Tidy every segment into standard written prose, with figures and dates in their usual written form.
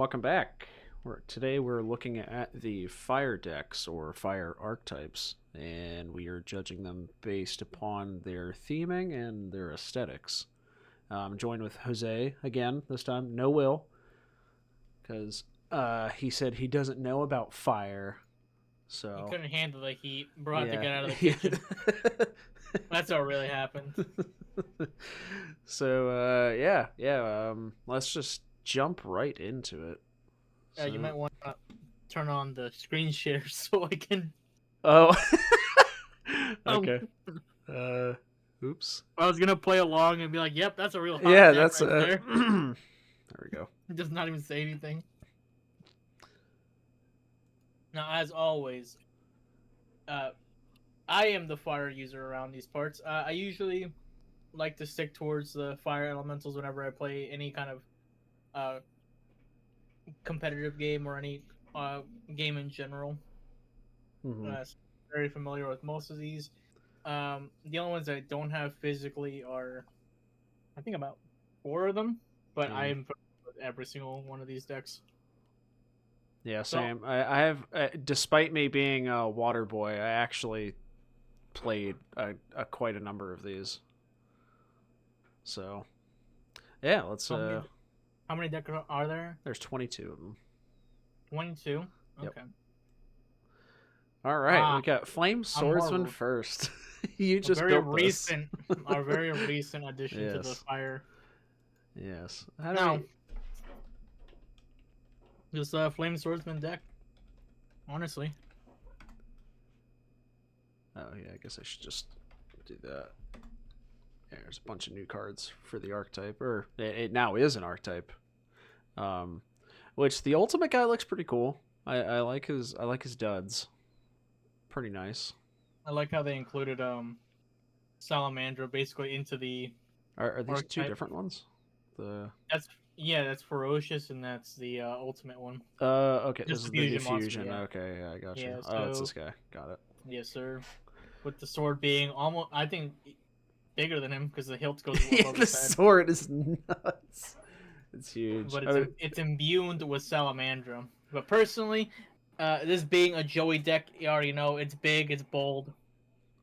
Welcome back. Today we're looking at the fire decks or fire archetypes, and we are judging them based upon their theming and their aesthetics. I'm joined with Jose again this time. No Will, because he said he doesn't know about fire. He So couldn't handle the heat. Brought to yeah, get out of the kitchen. That's what really happened. so yeah. Let's just jump right into it. You So might want to turn on the screen share so I can. oh, Um, okay. Uh, oops. I was gonna play along and be like, "Yep, that's a real hot Yeah, deck that's right there." there we go. Just not even say anything. Now, as always, uh, I am the fire user around these parts. I usually like to stick towards the fire elementals whenever I play any kind of uh, competitive game or any game in general. Hmm. Very familiar with most of these. The only ones I don't have physically are, I think, about four of them, but I Yeah. am familiar with every single one of these decks. Yeah, So, same. I have, despite me being a water boy, I actually played quite a number of these. So yeah, let's. how many decks are there? There's 22 of them. 22. Yep. Okay. All right, we Ah, got Flame I'm Swordsman more first. You a just very built this. recent, a very recent addition to the Yes. fire. Yes. How do Now, we? this Flame Swordsman deck, honestly, Oh yeah, I guess I should just do that. Yeah, there's a bunch of new cards for the archetype, or it now is an archetype. Um, which the ultimate guy looks pretty cool. I like his duds. Pretty nice. I like how they included Salamandra basically into the Are these two archetype. different ones? The That's yeah, that's ferocious, and that's the ultimate one. okay, this Just the is the new fusion monster, fusion. yeah. Okay, yeah, I got you. Yeah, Oh, it's so this guy. Got it. yes, sir. With the sword being almost, I think, bigger than him because the hilt goes Yeah, above the his head. sword is nuts. It's huge. But I mean, it's imbued with Salamandra. But personally, this being a Joey deck, you already know it's big, it's bold,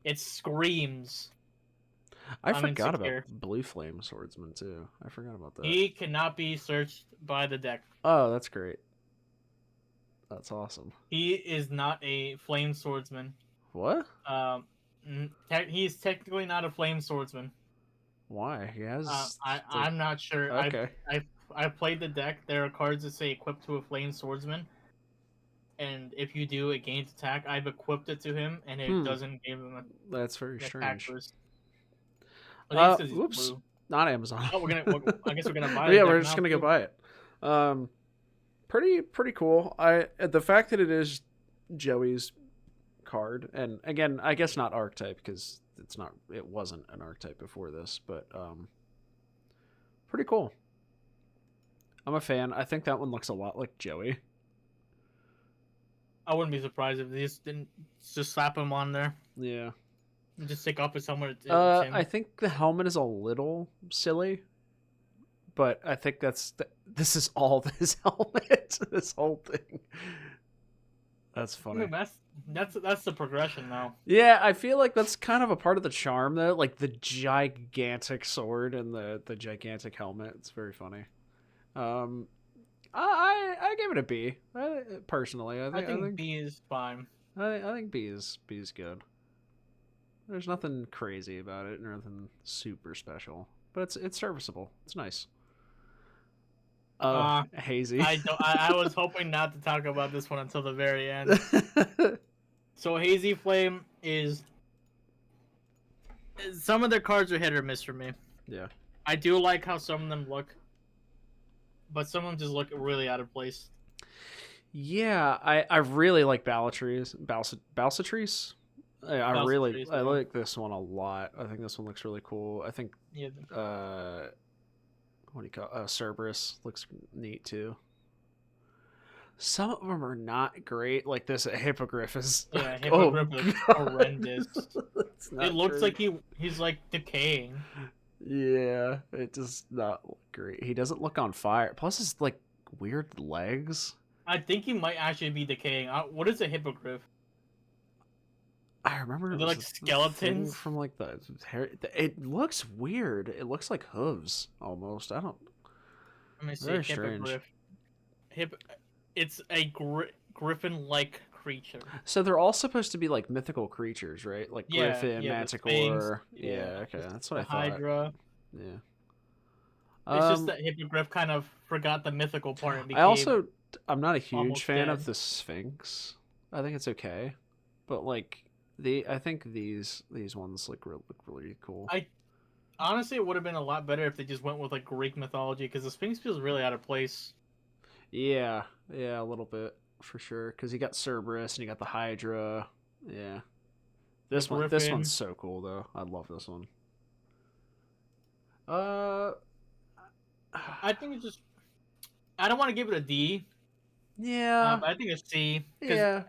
it screams. I I'm forgot about insecure. Blue Flame Swordsman too. I forgot about that. He cannot be searched by the deck. Oh, that's great. That's awesome. He is not a flame swordsman. What? Um, he's technically not a flame swordsman. Why? He has like I'm not sure. okay. I've played the deck. There are cards that say equipped to a flame swordsman, and if you do, it gains attack. I've equipped it to him, and it Hmm. doesn't give him That's very an attack strange. boost. I think it's because he's Whoops. blue. Not Amazon. Oh, I guess we're gonna buy the Yeah, deck we're just now gonna go too. buy it. Um, pretty cool. The fact that it is Joey's card, and again, I guess not archetype because it wasn't an archetype before this, but pretty cool. I'm a fan. I think that one looks a lot like Joey. I wouldn't be surprised if they just didn't just slap him on there Yeah. and just take off his helmet. It's I him. think the helmet is a little silly, but I think this is all his helmet. This whole thing. That's I funny. mean, that's the progression now. Yeah, I feel like that's kind of a part of the charm, though. Like the gigantic sword and the gigantic helmet. It's very funny. Um, I gave it a B. Personally, I think B is fine. I think B is good. There's nothing crazy about it, nothing super special, but it's serviceable. It's nice. Oh, Uh, hazy. I don't. I was hoping not to talk about this one until the very end. So Hazy Flame is some of their cards are hit or miss for me. Yeah. I do like how some of them look, but some of them just look really out of place. Yeah, I really like Balatrees. Balsatrice? I Yeah. like this one a lot. I think this one looks really cool. I think Yeah. what do you call Cerberus looks neat too. Some of them are not great. Like this Hippogriff is Yeah, oh Hippogriff looks god. horrendous. It's not It looks great. like he's like decaying. Yeah, it does not look great. He doesn't look on fire. Plus his like weird legs. I think he might actually be decaying. What is a hippogriff? I remember Are it they was like the thing skeletons? from like the hair. It looks weird. It looks like hooves almost. I don't. Let me see. Very strange. Hippogriff. Hip. It's a griffin-like creature. So they're all supposed to be like mythical creatures, right? Like Yeah, Griffin, yeah. The Sphinx. Manticore. Yeah. Yeah, okay, that's what The I thought. Hydra. Yeah. It's just Um, that hippogriff kind of forgot the mythical part and I became also I'm not a huge almost fan of dead. the Sphinx. I think it's okay, but like I think these ones look really cool. I honestly, it would have been a lot better if they just went with like Greek mythology because the Sphinx feels really out of place. Yeah, yeah, a little bit for sure. Because you got Cerberus and you got the Hydra. Yeah, The this one's Griffin. so cool though. I love this one. Uh, I think it's just. I don't want to give it a D, yeah, but I think it's C because yeah,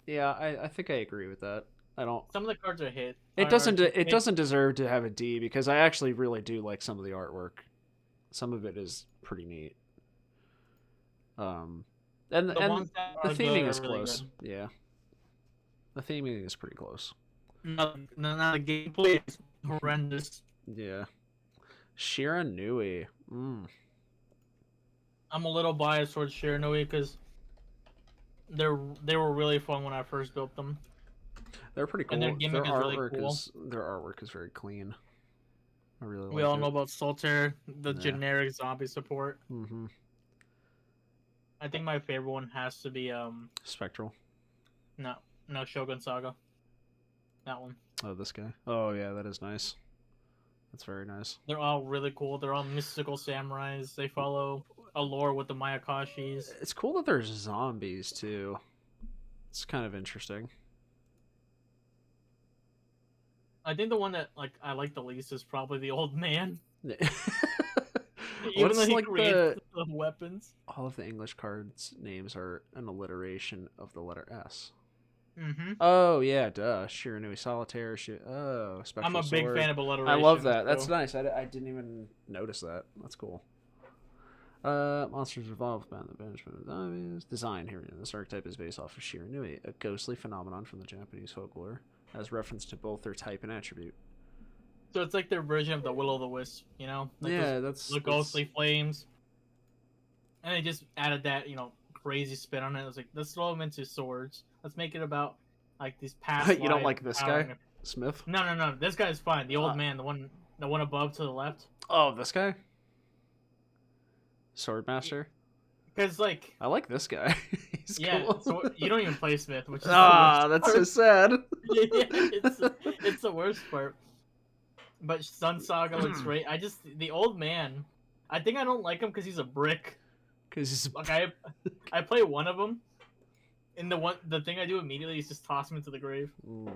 yeah. I think I agree with that. I don't. some of the cards are hit. Are It just it hit. doesn't deserve to have a D because I actually really do like some of the artwork. Some of it is pretty neat. Um, The and ones that the are good theming are is really close. good. Yeah, the theming is pretty close. No, no, no, the gameplay is horrendous. Yeah, Shiranui. Mm. I'm a little biased towards Shiranui because they were really fun when I first built them, They're pretty and their cool. gimmick is really cool. Their artwork is very clean. I really We like all know it. about Solitaire, the Yeah. generic zombie support. Mm-hmm. I think my favorite one has to be Spectral. no, no, Shogun Saga. That one. Oh, this guy. Oh yeah, that is nice. That's very nice. They're all really cool. They're all mystical samurais. They follow a lore with the Mayakashis. It's cool that there's zombies too. It's kind of interesting. I think the one that like I like the least is probably the old man. Even though What's he like creates the the weapons. all of the English cards names are an alliteration of the letter S. Mm-hmm. Oh yeah, duh. Shiranui Solitaire. I'm Spectral a big Sword. fan of I love alliteration. that. That's So nice. I didn't even notice that. That's cool. Monsters evolve by the banishment of zombies. Design here. This archetype is based off of Shiranui, a ghostly phenomenon from the Japanese folklore, as reference to both their type and attribute. it's like their version of the Will o' the Wisp, you know, like Yeah, those the ghostly flames, and they just added that crazy spin on it. It was like let's throw them into swords. Let's make it about like these past you don't lives like this guy, empowering. Smith? No, no, no. This guy's fine. The old Uh, man, the one above to the left. oh, this guy, Swordmaster. Because like, I like this guy. He's yeah. cool. So you don't even play Smith, which is the Ah, worst that's part. so sad. Yeah, it's the worst part. But Sun Saga looks great. The old man. I think I don't like him because he's a brick. Because he's Like I play one of them, and the thing I do immediately is just toss him into the grave. mm.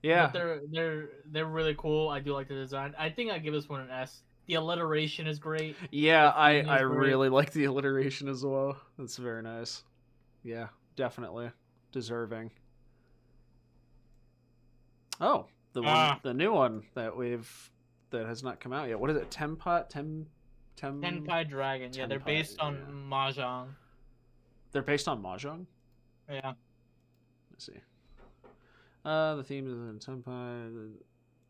Yeah, But they're really cool. I do like the design. I think I give this one an S. The alliteration is great. yeah. The theme I is great. really like the alliteration as well. That's very nice. Yeah, definitely deserving. Oh, the new one that has not come out yet. What is it? Tenkai Dragon. Yeah, they're Tenpai, based on yeah. Mahjong. They're based on mahjong. Yeah. Let's see. The theme is in Tenpai.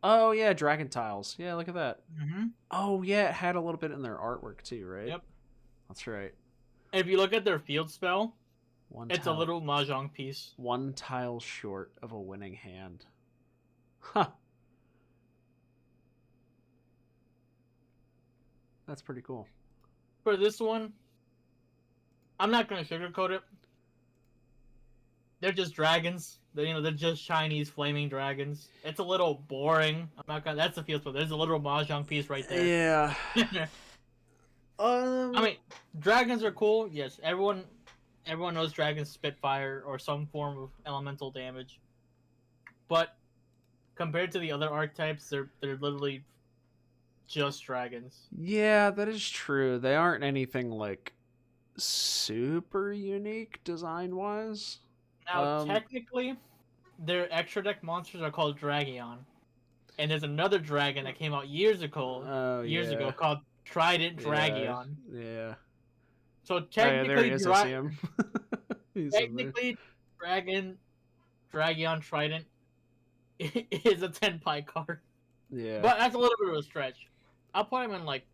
Oh yeah, dragon tiles. Yeah, look at that. Mm-hmm. Oh yeah, it had a little bit in their artwork too, right? Yep. That's right. If you look at their field spell, One it's tile, a little Mahjong piece. one tile short of a winning hand. Huh. That's pretty cool. For this one, I'm not gonna sugarcoat it. They're just dragons. They're just Chinese flaming dragons. It's a little boring. I'm not gonna. That's the field spell. There's a literal Mahjong piece right there. Yeah. I mean, dragons are cool. Yes, everyone knows dragons spit fire or some form of elemental damage. But compared to the other archetypes, they're literally just dragons. Yeah, that is true. They aren't anything like super unique design wise. Now, technically, their extra deck monsters are called Dragion, and there's another dragon that came out years ago Oh years yeah. ago called Trident Yeah, Dragion. yeah. So Oh yeah, there he technically, is. I see him. He's in there. technically, Dragion Trident is a 10 pie card, Yeah. but that's a little bit of a stretch. I'll put him in like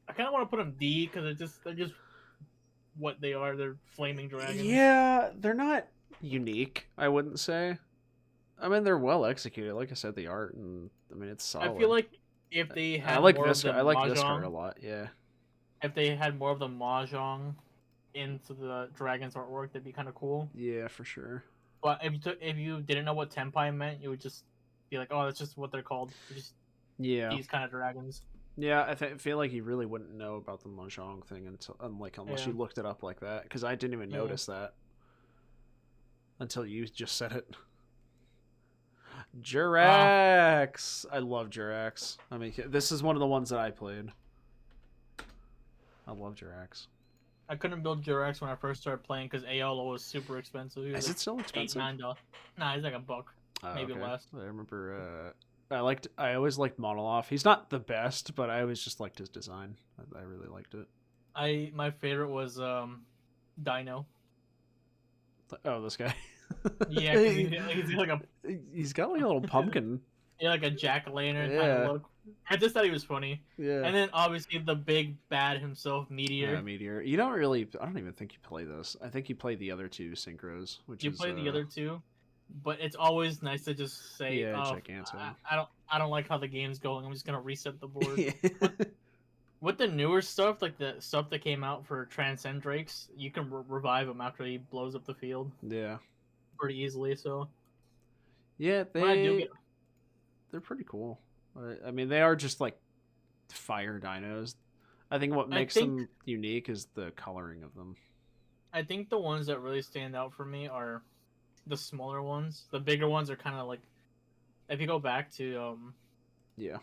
I kind of want to put him D because they're just what they are. They're flaming dragons. Yeah, they're not unique, I wouldn't say. I mean, they're well executed. Like I said, the art and I mean, it's I feel solid. like if they I had like more of this. the I like this card a mahjong, lot. Yeah. if they had more of the mahjong into the dragons artwork, that'd be kind of cool. Yeah, for sure. But if you didn't know what tenpai meant, you would just be like, oh, that's just what they're called. They're just Yeah. these kind of dragons. Yeah, I feel like you really wouldn't know about the mahjong thing unless Yeah. you looked it up like that, because I didn't even Yeah. notice that until you just said it. Jurax! I love Jurax. I mean, this is one of the ones that I played. I love Jurax. I couldn't build Jurax when I first started playing because Aola was super expensive. Is it still $8, expensive? $9. Nah, he's like $1, maybe okay. less. I remember. I always liked Monoloff. He's not the best, but I always just liked his design. I really liked it. My favorite was Dino. Oh, this guy. Yeah, he's like a He's got like a little pumpkin. like a jack-o'-lantern kind Yeah. of look. I just thought he was funny. Yeah. And then obviously the big bad himself, Meteor. Yeah, Meteor. You don't really. I don't even think you play this. I think you play the other two synchros, which You is play the other two, but it's always nice to just say, yeah, "Oh, Giganto. I don't like how the game's going. I'm just gonna reset the board." Yeah. With the newer stuff, like the stuff that came out for Transcend Drakes, you can revive him after he blows up the field Yeah. pretty easily. So Yeah, when I do get, they're pretty cool. I mean, they are just like fire dinos. I think what makes them unique is the coloring of them. I think the ones that really stand out for me are the smaller ones. The bigger ones are kind of like, if you go back to Yeah.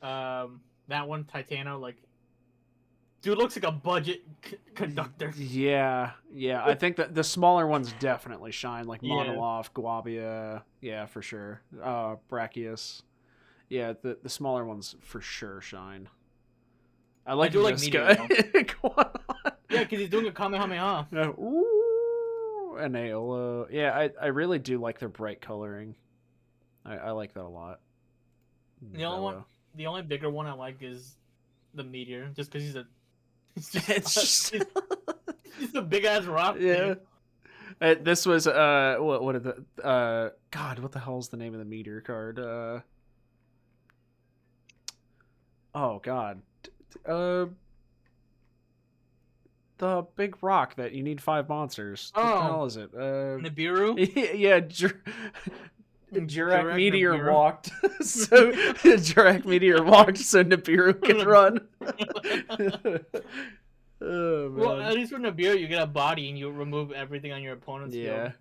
that one Titano, like, dude looks like a budget conductor. Yeah, yeah. I think that the smaller ones definitely shine, like Yeah. Monoloff, Guabia. Yeah, for sure. Brachius. Yeah, the smaller ones for sure shine. I like do like this Meteor, guy. Go on. Yeah, because he's doing a Kamehameha. Ooh, and Aola. Yeah, I really do like their bright coloring. I like that a lot. The only bigger one I like is the Meteor, just because he's a. It's just he's a big ass rock. yeah. Dude. This was what did the God, what the hell's the name of the meteor card? Oh God. The big rock that you need 5 monsters. What the hell is it? Nibiru. Yeah, Jurak Meteor Nibiru. walked. So Jurak Meteor walked so Nibiru can run. Oh, man. Well, at least with Nibiru, you get a body and you remove everything on your opponent's Yeah. field.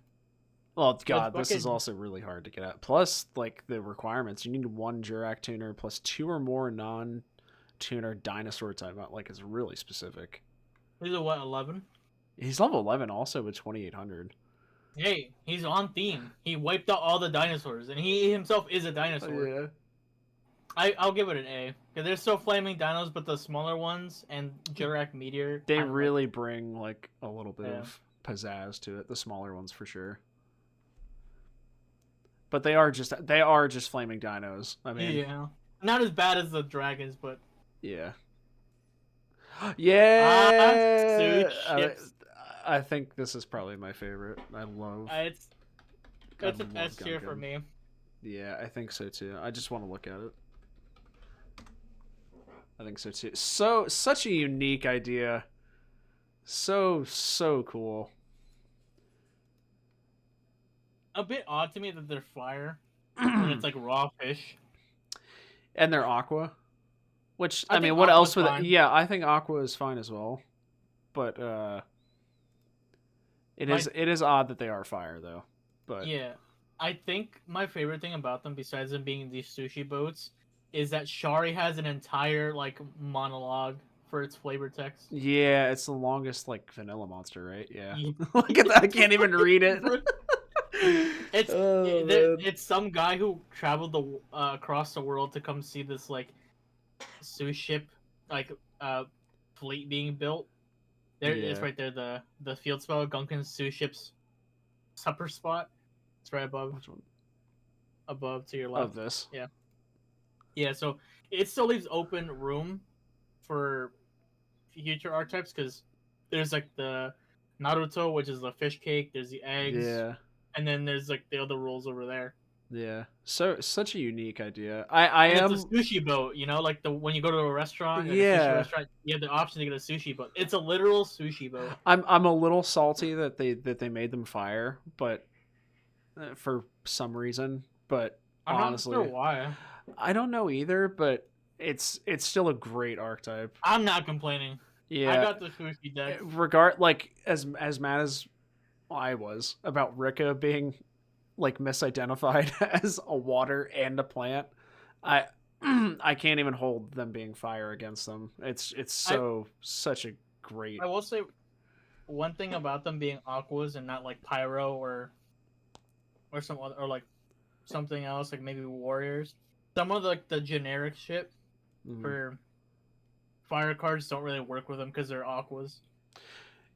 Well, God, this is fucking- also really hard to get at. Plus, like, the requirements. You need 1 Jurak tuner plus 2 or more non-tuner dinosaur type. Like, it's really specific. He's a what, 11? He's level 11 also with 2,800. Hey, he's on theme. He wiped out all the dinosaurs, and he himself is a dinosaur. Yeah. I'll give it an A. Because they're still flaming dinos, but the smaller ones and Jurak Meteor. They kinda really bring, like, a little bit Yeah. of pizzazz to it. The smaller ones, for sure. But they are just flaming dinos. I mean, yeah. Not as bad as the dragons, but yeah. Yeah. suit ships. I think this is probably my favorite. I love. It's I a love S tier for Gungan. me. Yeah, I think so too. I just want to look at it. I think so too. Such a unique idea. So cool. A bit odd to me that they're fire, and it's like raw fish. And they're aqua. Which I I mean, think what Aqua's else would? fine. Yeah, I think aqua is fine as well. But it is odd that they are fire though. But Yeah, I think my favorite thing about them, besides them being these sushi boats, is that Shari has an entire like monologue for its flavor text. yeah, it's the longest like vanilla monster, right? Yeah. Yeah. Look at that! I can't even read it. Oh man. It's some guy who traveled across the world to come see this like sous ship like uh fleet being built. There it's Yeah. right there, the field spell Gunkin's sous ship's supper spot. It's right Which one? above to your Of left. this. Yeah. Yeah, so it still leaves open room for future archetypes because there's like the Naruto, which is the fish cake. There's the eggs, Yeah. and then there's like the other rules over there. Yeah. So such a unique idea. I And it's a am. sushi boat, you know, like the when you go to a restaurant, like a sushi Yeah. restaurant, you have the option to get a sushi boat. It's a literal sushi boat. I'm a little salty that they made them fire, but for some reason. But I'm not sure honestly, why. I don't know either. But it's still a great archetype. I'm not complaining. I Yeah. got the sushi deck. Regard like as mad as I was about Rika being like misidentified as a water and a plant. I I can't even hold them being fire against them. It's I so such a great. I will say one thing about them being aquas and not like pyro or some other or like something else, like maybe warriors. Some of the generic shit Mhm. for fire cards don't really work with them because they're aquas.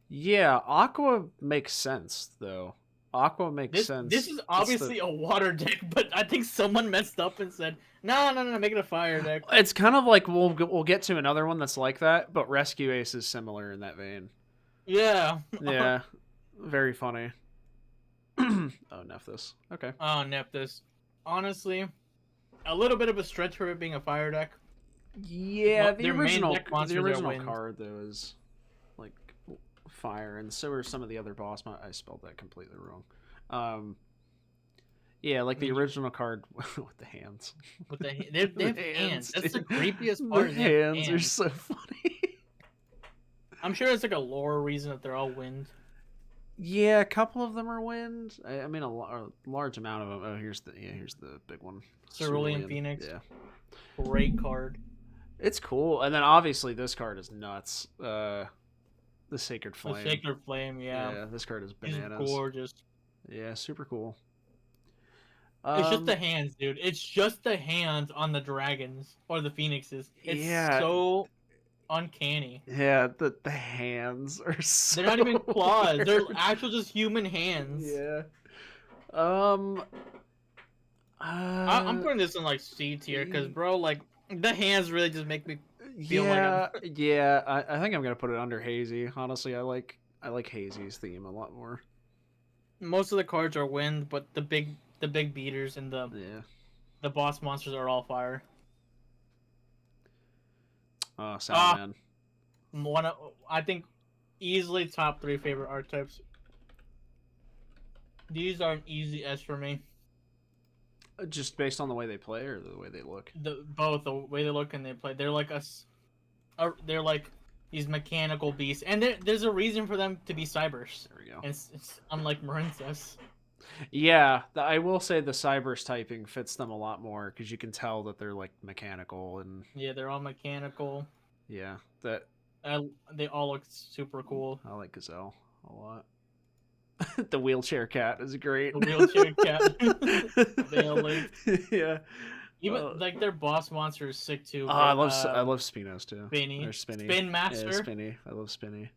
Yeah, Aqua makes sense though. Aqua makes This sense. is It's the obviously a water deck, but I think someone messed up and said, "No, no, no, make it a fire deck." it's kind of like we'll get to another one that's like that, but Rescue Ace is similar in that vein. Yeah. Yeah, very funny. Oh, Nephthys. Okay. Oh, Nephthys. Honestly, a little bit of a stretch for it being a fire deck. Yeah, Their main deck the monsters are original wind. card though is like fire, and so are some of the other I spelled that completely wrong. Um, yeah, like I the mean, original card with the hands. with they The have hands. hands, That's the dude. creepiest The part. Is they have hands are hands. so funny. I'm sure it's like a lore reason that they're all wind. Yeah, a couple of them are wind. I mean, a large amount of them. Oh, here's the big one, Cerulean Cerulean. Phoenix, Yeah, great card. it's cool. And then obviously this card is nuts. The Sacred The Flame. Sacred Flame, yeah, Yeah, this card is he's bananas. gorgeous. Yeah, super cool. It's just the Um, hands, dude. It's just the hands on the dragons or the phoenixes. It's yeah, so uncanny. yeah. The hands are They're so not even claws. They're weird. actual just human hands. Yeah. Um. I'm Uh. putting this in like C tier because, bro, like the hands really just make me feel like I'm. Yeah. Yeah. I think I'm gonna put it under Hazy. Honestly, I like Hazy's theme a lot more. Most of the cards are wind, but the big beaters and Yeah. the boss monsters are all fire. Oh, Ah, Salaman. one of I think easily top three favorite archetypes. These are an easy S for me. Just based on the way they play or the way they look. Both the way they look and they play, they're like us. They're like these mechanical beasts, and there's a reason for them to be cybers. There we go. And it's unlike Marincess. Yeah, I will say the Cybers typing fits them a lot more because you can tell that they're like mechanical and Yeah, they're all mechanical. yeah, that They all look super cool. I like Gazelle a lot. The wheelchair cat is great. The wheelchair cat, Bailey. Yeah. Even like their boss monster is sick too. Oh, I love Spinos too. Spinny, Or Spinny. Spin Yeah, Master, Spinny. I love Spinny.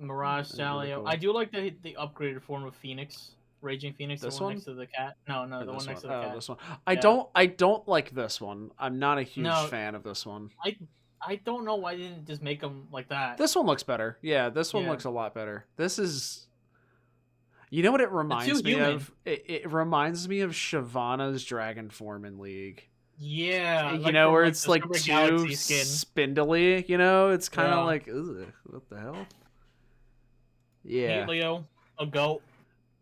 Mirage That's really Salio. cool. I do like the upgraded form of Phoenix, Raging Phoenix, This the one one? next to the cat. No, no, Or the one this next one? to the Oh, cat. this one. Yeah. I don't like this one. I'm not a huge No, fan of this one. I don't know why they didn't just make them like that. This one looks better. Yeah, this one Yeah. looks a lot better. This is. You know what it reminds me human. of? It reminds me of Shyvana's Dragon Form in League. Yeah, You like know, from, where like, it's the like Super too Galaxy skin. spindly. You know, it's kind of Yeah. like, ugh, what the hell? Yeah, Leo, a goat,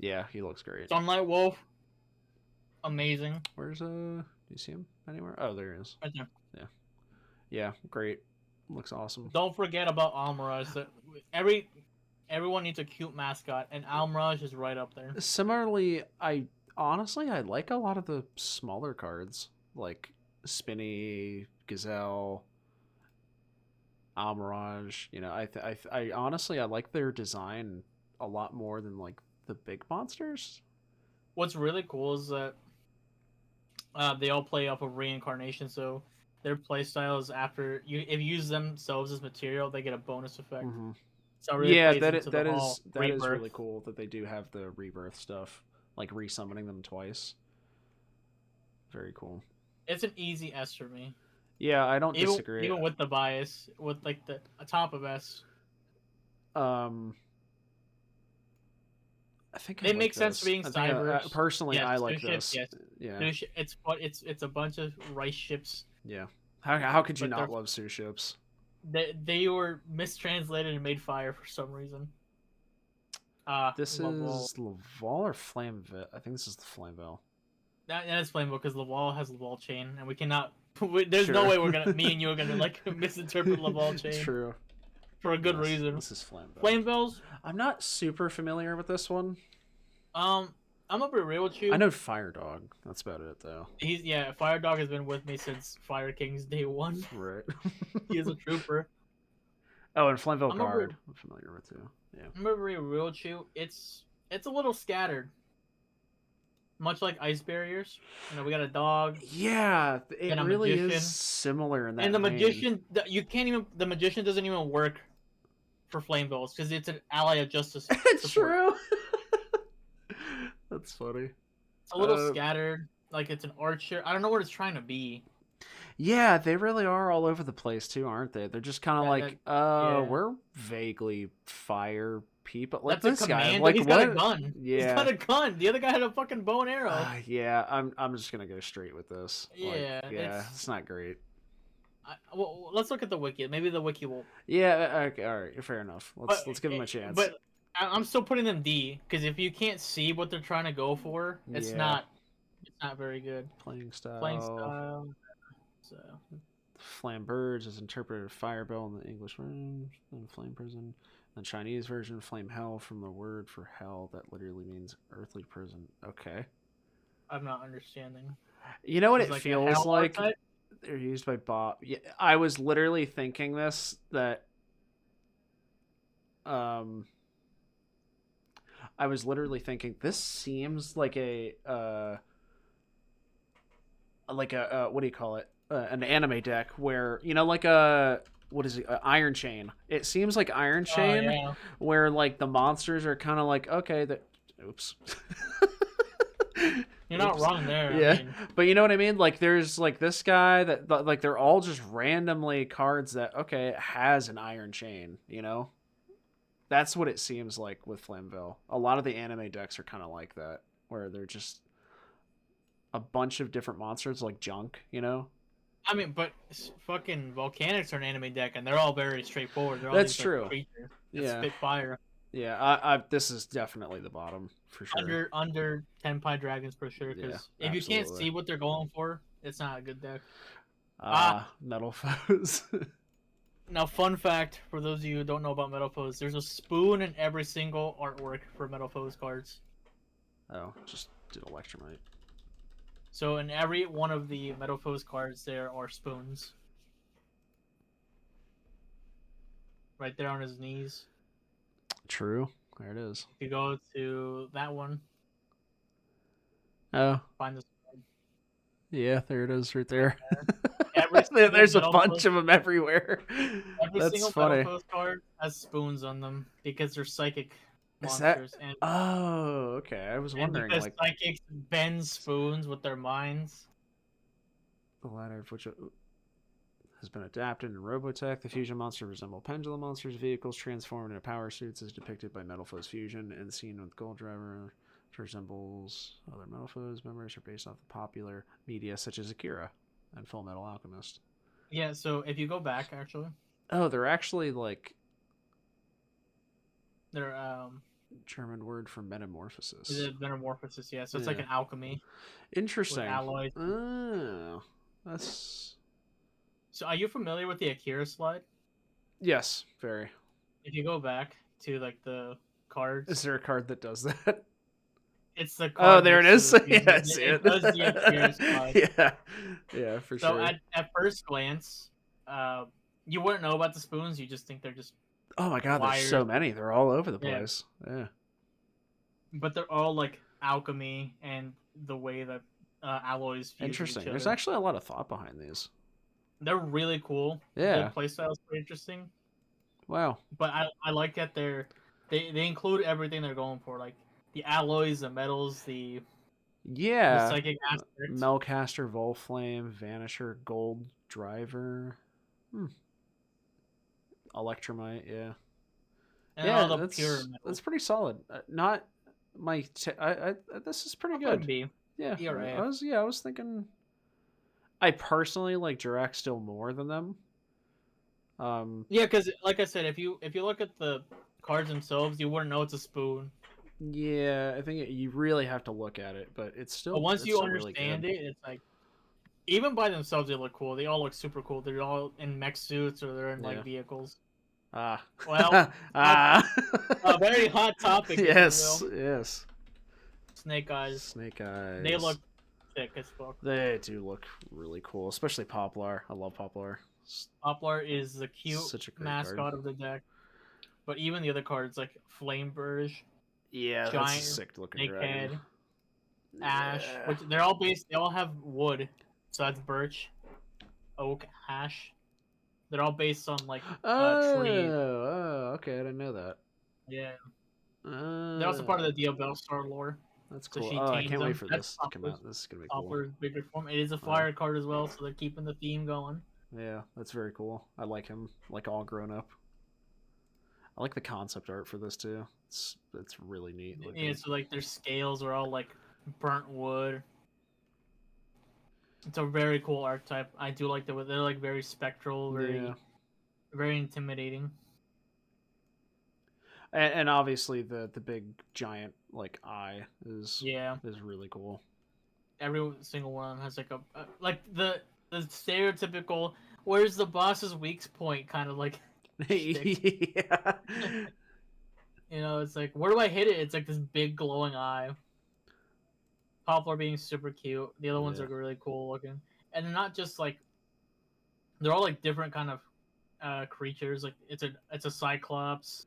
yeah, he looks great. Sunlight Wolf, amazing. Where's Do you see him anywhere? Oh, there he is. Right there. Yeah, yeah, great. Looks awesome. Don't forget about Almirage. Everyone needs a cute mascot, and Almirage is right up there. Similarly, I honestly I like a lot of the smaller cards like Spinny, Gazelle, Almirage. You know, I honestly I like their design a lot more than like The big monsters? What's really cool is that they all play off of reincarnation, so their playstyle is after you if you use themselves as material, they get a bonus effect. Mm-hmm. So it really Yeah, plays into the whole that is rebirth. really cool that they do have the rebirth stuff, like resummoning them twice. Very cool. It's an easy S for me. Yeah, I don't Even disagree. even with the bias, with like the top of S, Um, I think I they like make sense for this. being I think Cybers. personally Yes, I two like ships. this. Yes, Yeah, it's a bunch of rice ships, yeah. How could you but not love Sue ships? they were mistranslated and made fire for some reason. This Laval. is Laval or Flamville? I think this is the Flamville. That's flammable because Laval has Laval chain, and we cannot. There's no Sure. way me and you are gonna like misinterpret Laval chain True. for a good Yes, reason. this is Flamville. Flame bells. I'm not super familiar with this one. Um, I'm gonna be real with I you. know Fire Dog. That's about it, though. Fire Dog has been with me since Fire King's day one. Right. He is a trooper. Oh, and Flamville I'm gonna be, Guard. I'm familiar with too. Yeah. I'm gonna be real with you. It's a little scattered, much like ice barriers. We got a dog Yeah, it and a really magician, is similar in that and the vein. magician. You can't even. The magician doesn't even work for flame bells because it's an ally of justice. It's support. true. That's funny. It's a little scattered. Like it's an archer. I don't know what it's trying to be. Yeah, they really are all over the place too, aren't they? They're just kind of like, yeah. we're vaguely fire people. Like That's this a guy, commando. like He's what? got a gun. Yeah, He's got a gun. The other guy had a fucking bow and arrow. Yeah. I'm just gonna go straight with this. Yeah, like, yeah, it's not great. Well, let's look at the wiki. Maybe the wiki will. Yeah. Okay. All right. Fair enough. Let's give him a chance. But I'm still putting them D because if you can't see what they're trying to go for, it's not very good. Playing style. Playing style. So. Flame Birds is interpreted Firebell in the English version, and Flame Prison. The Chinese version, Flame Hell, from the word for hell that literally means earthly prison. Okay. I'm not understanding. You know what It's it like feels like? archetype? They're used by Bob. Yeah, I was literally thinking this, that I was literally thinking this seems like a what do you call it? An anime deck where, like a, what is it, Iron Chain. It seems like Iron Chain, yeah. where like the monsters are kind of like, okay, oops. You're not wrong there. Yeah, I mean, but you know what I mean? Like there's like this guy that, like, they're all just randomly cards that, okay, it has an Iron Chain, That's what it seems like with Flamville. A lot of the anime decks are kind of like that, where they're just a bunch of different monsters like junk, I mean, but fucking Volcanics are an anime deck, and they're all very straightforward. They're all That's these, true. Like, creatures that Yeah. spit fire. Yeah, I this is definitely the bottom for sure. Under 10 Pie Dragons for sure. Because if you can't see what they're going for, it's not a good deck. Metal Foes. Now, fun fact for those of you who don't know about Metal Foes, there's a spoon in every single artwork for Metal Foes cards. Oh, just did Electromite. So in every one of the Metal Foes cards, there are spoons. Right there on his knees. True. There it is. If you go to that one. Oh. Find the spoon. Yeah, there it is right there. There's a bunch of them everywhere. Every single Metal Foes card has spoons on them because they're psychic monsters. Oh, okay. I was wondering, because psychics bend spoons with their minds. The latter of which has been adapted in Robotech. The fusion monster resemble pendulum monsters. Vehicles transformed into power suits as depicted by Metal Foes Fusion and seen with Gold Driver, which resembles other Metal Foes. Members are based off the popular media such as Akira and Full Metal Alchemist. Yeah, so if you go back, actually. Oh, they're actually like... They're, German word for metamorphosis. Is it metamorphosis? Yeah, so it's like an alchemy. Interesting. With alloys. Oh, that's... So are you familiar with the Akira slide? Yes, very. If you go back to like the cards, is there a card that does that? It's the card. Oh, there it is. Yeah, I see it. It does the Akira slide. Yeah, for sure. So at first glance, you wouldn't know about the spoons. You just think they're just. Oh my god, wires. There's so many. They're all over the place. Yeah. but they're all like alchemy and the way that alloys fuse with each Interesting. There's other. actually a lot of thought behind these. They're really cool. The Yeah. playstyle is pretty interesting, Wow. but I like that they include everything they're going for, like the alloys, the metals, the Yeah. psychic aspect, Melcaster, Volflame, Vanisher, Gold Driver, hmm. Electromite. Yeah. and Yeah, all the pure that's metals. pretty solid. Not my. This is pretty I'll put a good. B. Yeah, B or A. I was thinking. I personally like Jirac still more than them. Um, Yeah, because like I said, if you look at the cards themselves, you wouldn't know it's a spoon. yeah, I think you really have to look at it, but But once it's you still really understand good. it, it's like even by themselves they look cool. They all look super cool. They're all in mech suits or they're in like Yeah. vehicles. Ah. Well, hot, Ah. a very hot topic, if you Yes. will. Yes. Snake eyes. Snake They eyes. look thick as fuck. They do look really cool, especially Poplar. I love Poplar. Poplar is the cute Such a great card. mascot of the deck. But even the other cards like Flame Burge, Yeah, that's a Giant sick looking dragon. Snakehead, Ash, Yeah. which they're all based. They all have wood, so that's birch, oak, ash. They're all based on like trees. Okay. I didn't know that. Yeah, they're also part of Uh, the Diabellstar lore. that's So cool. she Oh, I tames can't wait them. for That's this to come out. This is gonna be cool. Poplar's bigger form. It is a Wow. fire card as well, so they're keeping the theme going. Yeah, that's very cool. I like him, like all grown up. I like the concept art for this too. It's really neat Yeah, looking. so like their scales are all like burnt wood. It's a very cool archetype. I do like the they're like very spectral, Yeah, very intimidating. and obviously the big giant like eye Yeah, is really cool. every single one has like a like the stereotypical where's the boss's weak point kind of like shtick. Yeah. You know, it's like where do I hit it? It's like this big glowing eye. Poplar being super cute. The other ones Yeah. are really cool looking, and they're not just like they're all like different kind of creatures. Like it's a cyclops,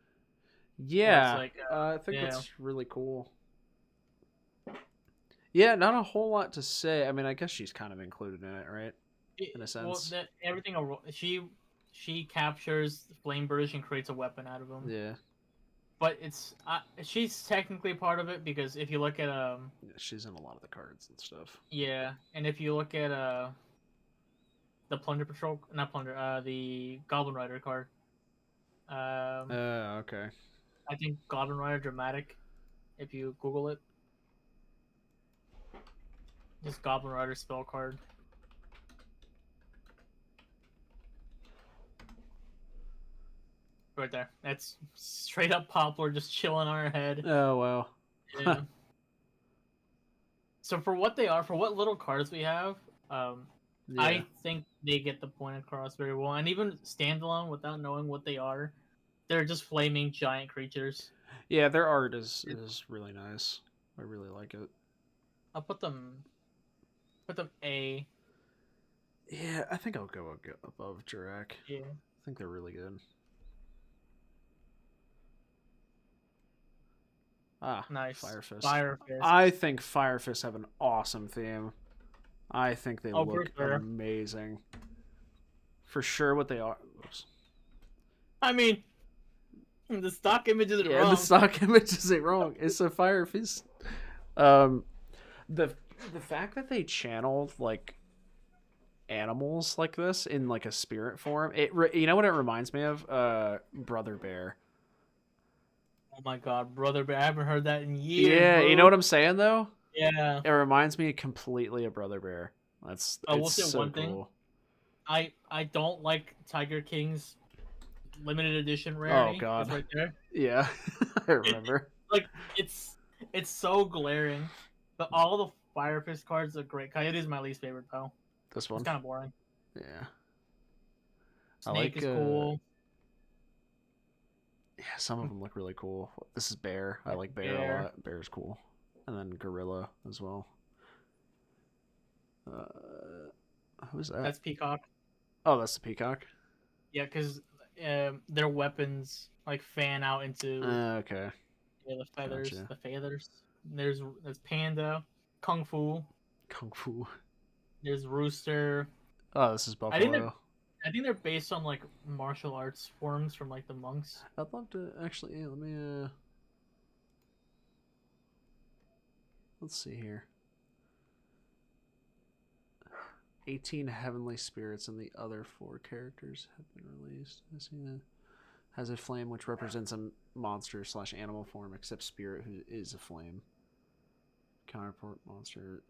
or it's Yeah, like I think yeah. that's really cool. Yeah, not a whole lot to say. I mean, I guess she's kind of included in it, right? In a Well, sense. that everything she captures flame burst and creates a weapon out of them. Yeah. But it's she's technically part of it because if you look at Yeah, she's in a lot of the cards and stuff. yeah, and if you look at the plunder patrol, not plunder, the Goblin Rider card, Okay. I think Goblin Rider dramatic. If you Google it, just Goblin Rider spell card. Right there. That's straight up Poplar just chilling on her head. Oh wow. Yeah. So for what they are, for what little cards we have, Yeah. I think they get the point across very well. And even standalone, without knowing what they are, they're just flaming giant creatures. Yeah, their art is really nice. I really like it. I'll put them A. Yeah, I think I'll go above Jirac. Yeah. I think they're really good. Ah, Nice. Firefist. Fire Fist. I think Firefist have an awesome theme. I think they Oh, for look sure. amazing. For sure, what they are. Oops. I mean, the stock images are Yeah, wrong. the stock image isn't wrong. It's a Firefist. Um, the the fact that they channeled like animals like this in like a spirit form, you know what it reminds me of? Brother Bear. Oh my god, Brother Bear. I haven't heard that in years, Yeah, you know bro. what I'm saying though? Yeah. It reminds me completely of Brother Bear. I will It's say so one thing. cool. I don't like Tiger King's limited edition Oh rarity. god. It's right there. Yeah. I remember. Like it's so glaring. But all the Fire Fist cards are great. Coyote is my least favorite though. This It's one. kind of boring. Yeah. I Snake like is cool. yeah, some of them look really cool. This is Bear. I like Bear a Bear. lot. Bear's cool. And then Gorilla as well. Uh, who's that? That's Peacock. Oh, that's the Peacock. Yeah, because their weapons like fan out into Okay. Yeah, the feathers, Gotcha. the feathers. There's panda, kung fu. Kung Fu. There's rooster. Oh, this is I think they're Buffalo. I think they're based on like martial arts forms from like the monks. I'd love to actually. Yeah, let me. Let's see here. 18 heavenly spirits and the other 4 characters have been released. I see that. Has a flame which represents a monster slash animal form, except spirit who is a flame. Counterpart monster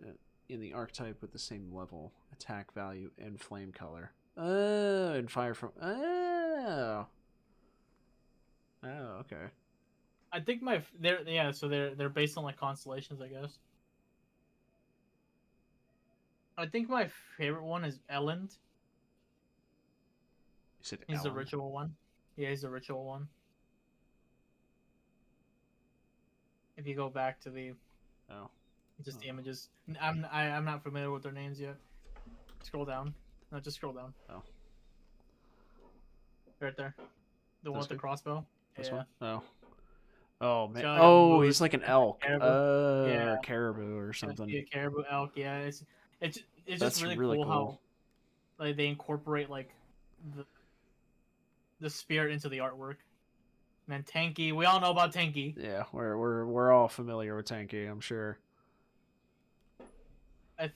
in the archetype with the same level, attack value, and flame color. Oh, and fire from. Oh. Oh, okay. I think so they're based on like constellations, I guess. I think my favorite one is Elend. You said He's the Ellen? ritual one. Yeah, he's the ritual one. If you go back to the Oh. just Oh. the images, I'm not familiar with their names yet. Scroll down. No, just scroll down. Oh. Right there. The one This with the guy? crossbow. This Yeah. one? Oh. Oh, It's man. got like a Oh, he's moose, like an like elk. a caribou. Yeah. Or a caribou or Gonna something. see a caribou elk. Yeah. It's just That's really really cool cool. how like they incorporate like the the spirit into the artwork. And then Tanky, we all know about Tanky. Yeah, we're all familiar with Tanky, I'm sure. I th-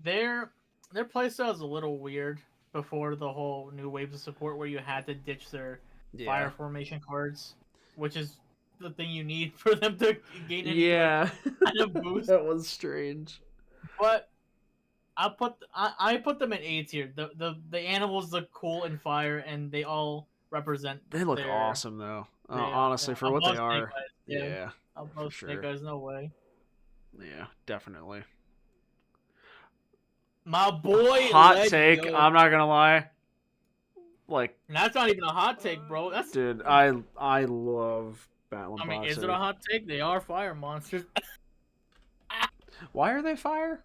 their their playstyle is a little weird before the whole new waves of support where you had to ditch their Yeah. fire formation cards, which is the thing you need for them to gain any like Yeah. kind of boost. That was strange. But I put them in A tier. The animals look cool in fire and they all represent They look their awesome though. yeah, Honestly, for what they above Snake are. Eyes. Yeah, Yeah, for above Snake sure. Eyes, no way. Yeah, definitely. My boy Hot Led take, Yo. I'm not gonna lie. Like, And that's not even a hot take, bro. dude, I love Battle I and mean, is it a Boxer. hot take? They are fire monsters. Why are they fire?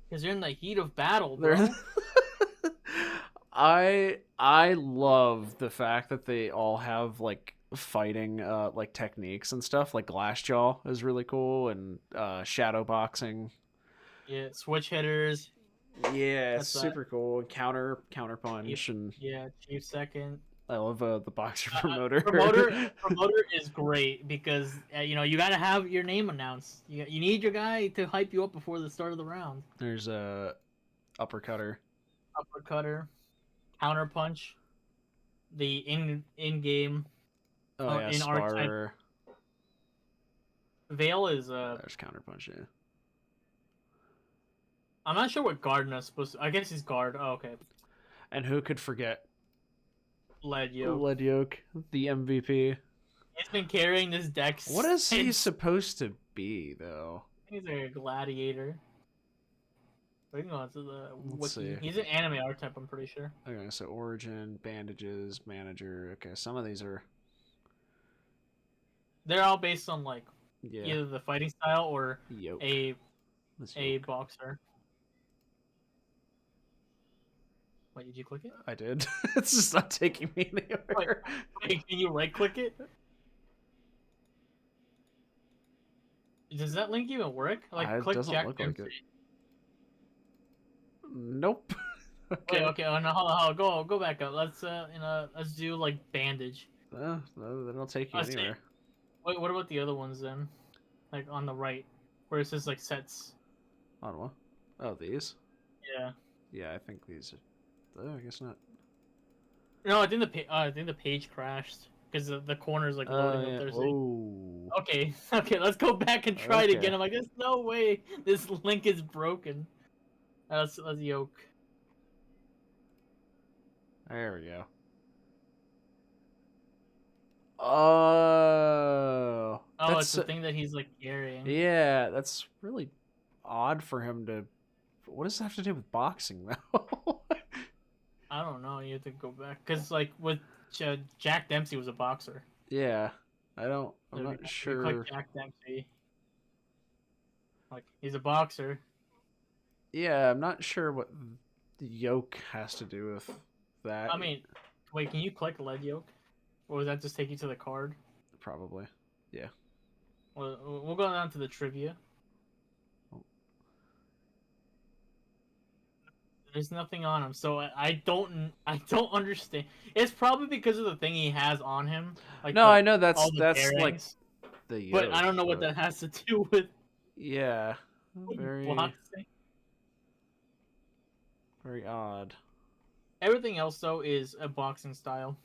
Because they're in the heat of battle, They're bro. I love the fact that they all have like fighting like techniques and stuff. Like Glassjaw is really cool, and shadow boxing. Yeah, switch hitters. Yeah, it's That's that. super cool. Counter Chief, punch, and yeah, Chief second. I love the boxer promoter. Promoter is great because you gotta have your name announced. You need your guy to hype you up before the start of the round. There's a uppercutter. Uppercutter, counter punch, the in game Oh or yeah, in archetype. Sparer. Veil is There's counter punch. Yeah. I'm not sure what Garden is supposed to. I guess he's guard. Oh, okay. And who could forget Led yoke. Led Yoke, the MVP? He's been carrying this deck. What is he since- supposed to be though? He's like a gladiator. We can go on to the Let's wiki. see. He's an anime archetype, I'm pretty sure. Okay, so origin, bandages, manager. Okay, some of these are They're all based on like yeah. either the fighting style or Yoke. a Let's a yoke. boxer. Wait, did you click it? I did. It's just not taking me anywhere. Wait, can you right click it? Does that link even work? Like, It click doesn't Jack look like Dempsey. it. Nope. Wait, okay, oh, no, hold on, go back up. Let's do like bandage. No, they don't take you Let's see. anywhere. Wait, what about the other ones then? Like on the right, where it says like sets. On what? Oh, these? Yeah. Yeah, I think these are. Oh, I guess not. No, I think the page crashed because the corner is like loading Yeah. up there. Oh. Okay, okay, let's go back and try it Okay. again. I'm like, there's no way this link is broken. Let's yoke. There we go. Oh. Oh, it's the thing that he's like carrying. Yeah, that's really odd for him to. What does that have to do with boxing, though? I don't know. You have to go back because like with Jack Dempsey was a boxer. Yeah, I don't. I'm So not we sure. click Jack Dempsey. Like he's a boxer. Yeah, I'm not sure what the yoke has to do with that. I mean, wait, can you click lead yoke? Or does that just take you to the card? Probably. Yeah. We'll go down to the trivia. There's nothing on him, so I don't understand. It's probably because of the thing he has on him, like No, the I know all the that's like bearings. the But I yoke, don't know what but that has to do with yeah, very boxing. very odd. Everything else though is a boxing style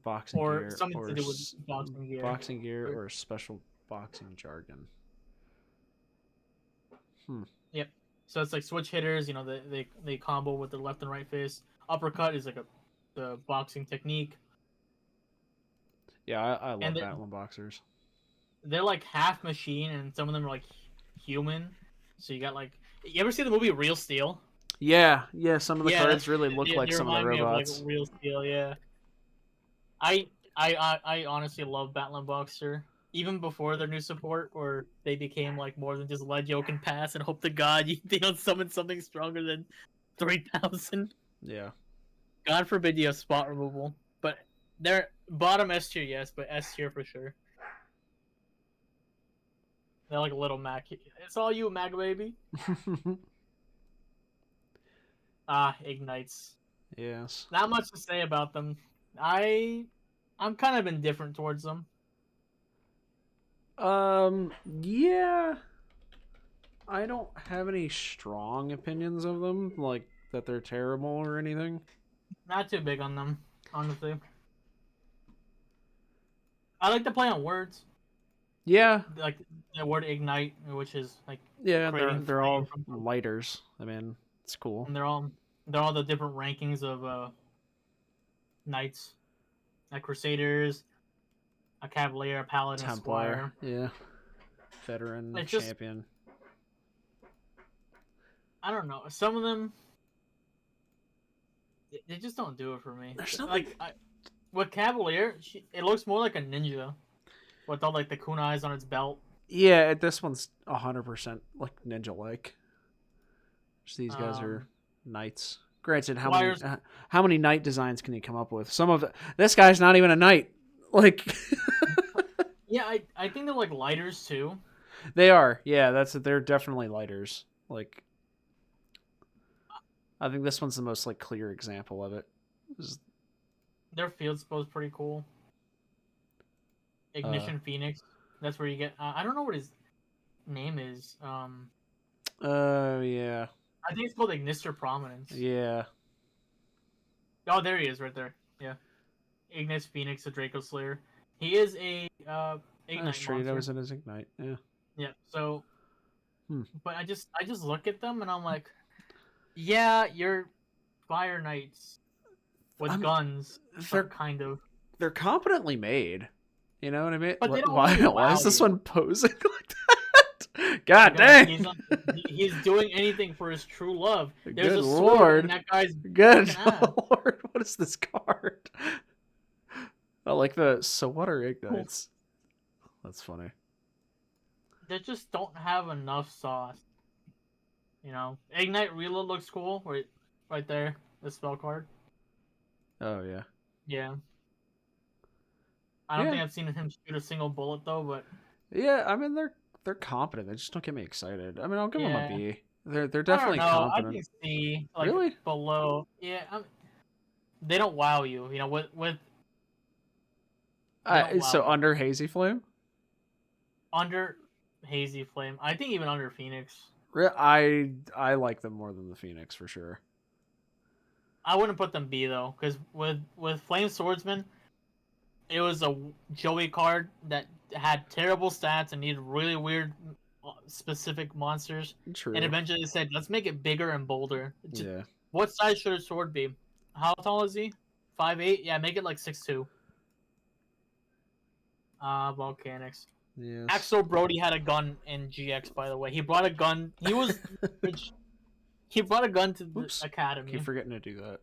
Boxing or gear something to do with boxing gear. boxing gear or special boxing jargon. Hmm. Yep. So it's like switch hitters. You know, they combo with the left and right fist. Uppercut is like the boxing technique, Yeah, I and love Battling boxers. they're like half machine, and some of them are like human. So you got like, you ever see the movie Real Steel? Yeah, yeah. Some of the Yeah, cards really look like they some of the remind me of like robots. Real Steel. Yeah, I honestly love Battling Boxer. Even before their new support, or they became like more than just lead yoke and pass and hope to God you don't summon something stronger than 3,000. Yeah. God forbid you have spot removal. But they're bottom S tier, yes, but S tier for sure. They're like a little Mac. It's all you, Mac baby. Ah, ignites. Yes. Not much to say about them. I'm kind of indifferent towards them. Yeah. I don't have any strong opinions of them, like that they're terrible or anything. Not too big on them, honestly. I like to play on words, Yeah. like the word ignite, which is like Yeah, creating they're flame all from something. lighters. I mean, it's cool. And they're all the different rankings of knights, like crusaders, a cavalier, a paladin, a Templar, squire. yeah. Veteran, It's just, champion. I don't know. Some of them they just don't do it for me. There's nothing. Like with cavalier, it looks more like a ninja with all like the kunais on its belt. Yeah, this one's 100% like ninja-like. These guys are Um, knights. Granted, Squires, how many knight designs can you come up with? This guy's not even a knight. Like yeah, I think they're like lighters too. they are. Yeah, they're definitely lighters. Like I think this one's the most like clear example of it. Is, Their field spell's pretty cool. uh, Ignition Phoenix. That's where you get. I don't know what his name is. yeah, I think it's called Ignister Prominence. yeah. Oh, there he is, right there. Yeah, Ignis Phoenix, the Draco Slayer. He is a That's Ignite true. That monster. was in his ignite. Yeah. Yeah. So, Hmm. but I just look at them and I'm like, yeah, you're Fire Knights with I'm, guns, they're kind of. they're competently made. You know what I mean? But they don't Why really why wow is this you. one posing like that? God Because dang! he's doing anything for his true love. There's Good a sword in lord! that guy's Good fucking ass. lord! What is this card? I like the so what are ignites? That's funny. They just don't have enough sauce. You know, Ignite Reload looks cool. Right there, the spell card. Oh yeah, Yeah, I don't yeah, think I've seen him shoot a single bullet though, but yeah. I mean they're competent. They just don't get me excited. I mean I'll give them a yeah, B. They're I don't definitely know. I competent. can see like Really? below. Yeah, they don't wow you. You know, with they don't wow So you. under Hazy Flame? Under Hazy Flame, I think even under Phoenix, I like them more than the Phoenix for sure. I wouldn't put them B though, because with Flame Swordsman, it was a Joey card that had terrible stats and needed really weird, specific monsters. And True. eventually they said, let's make it bigger and bolder. Yeah. What size should a sword be? How tall is he? 5'8"? Yeah, make it like 6'2". Volcanics. Yes. Axel Brody had a gun in GX, by the way. He brought a gun. He brought a gun to the Oops. Keep academy. forgetting to do that.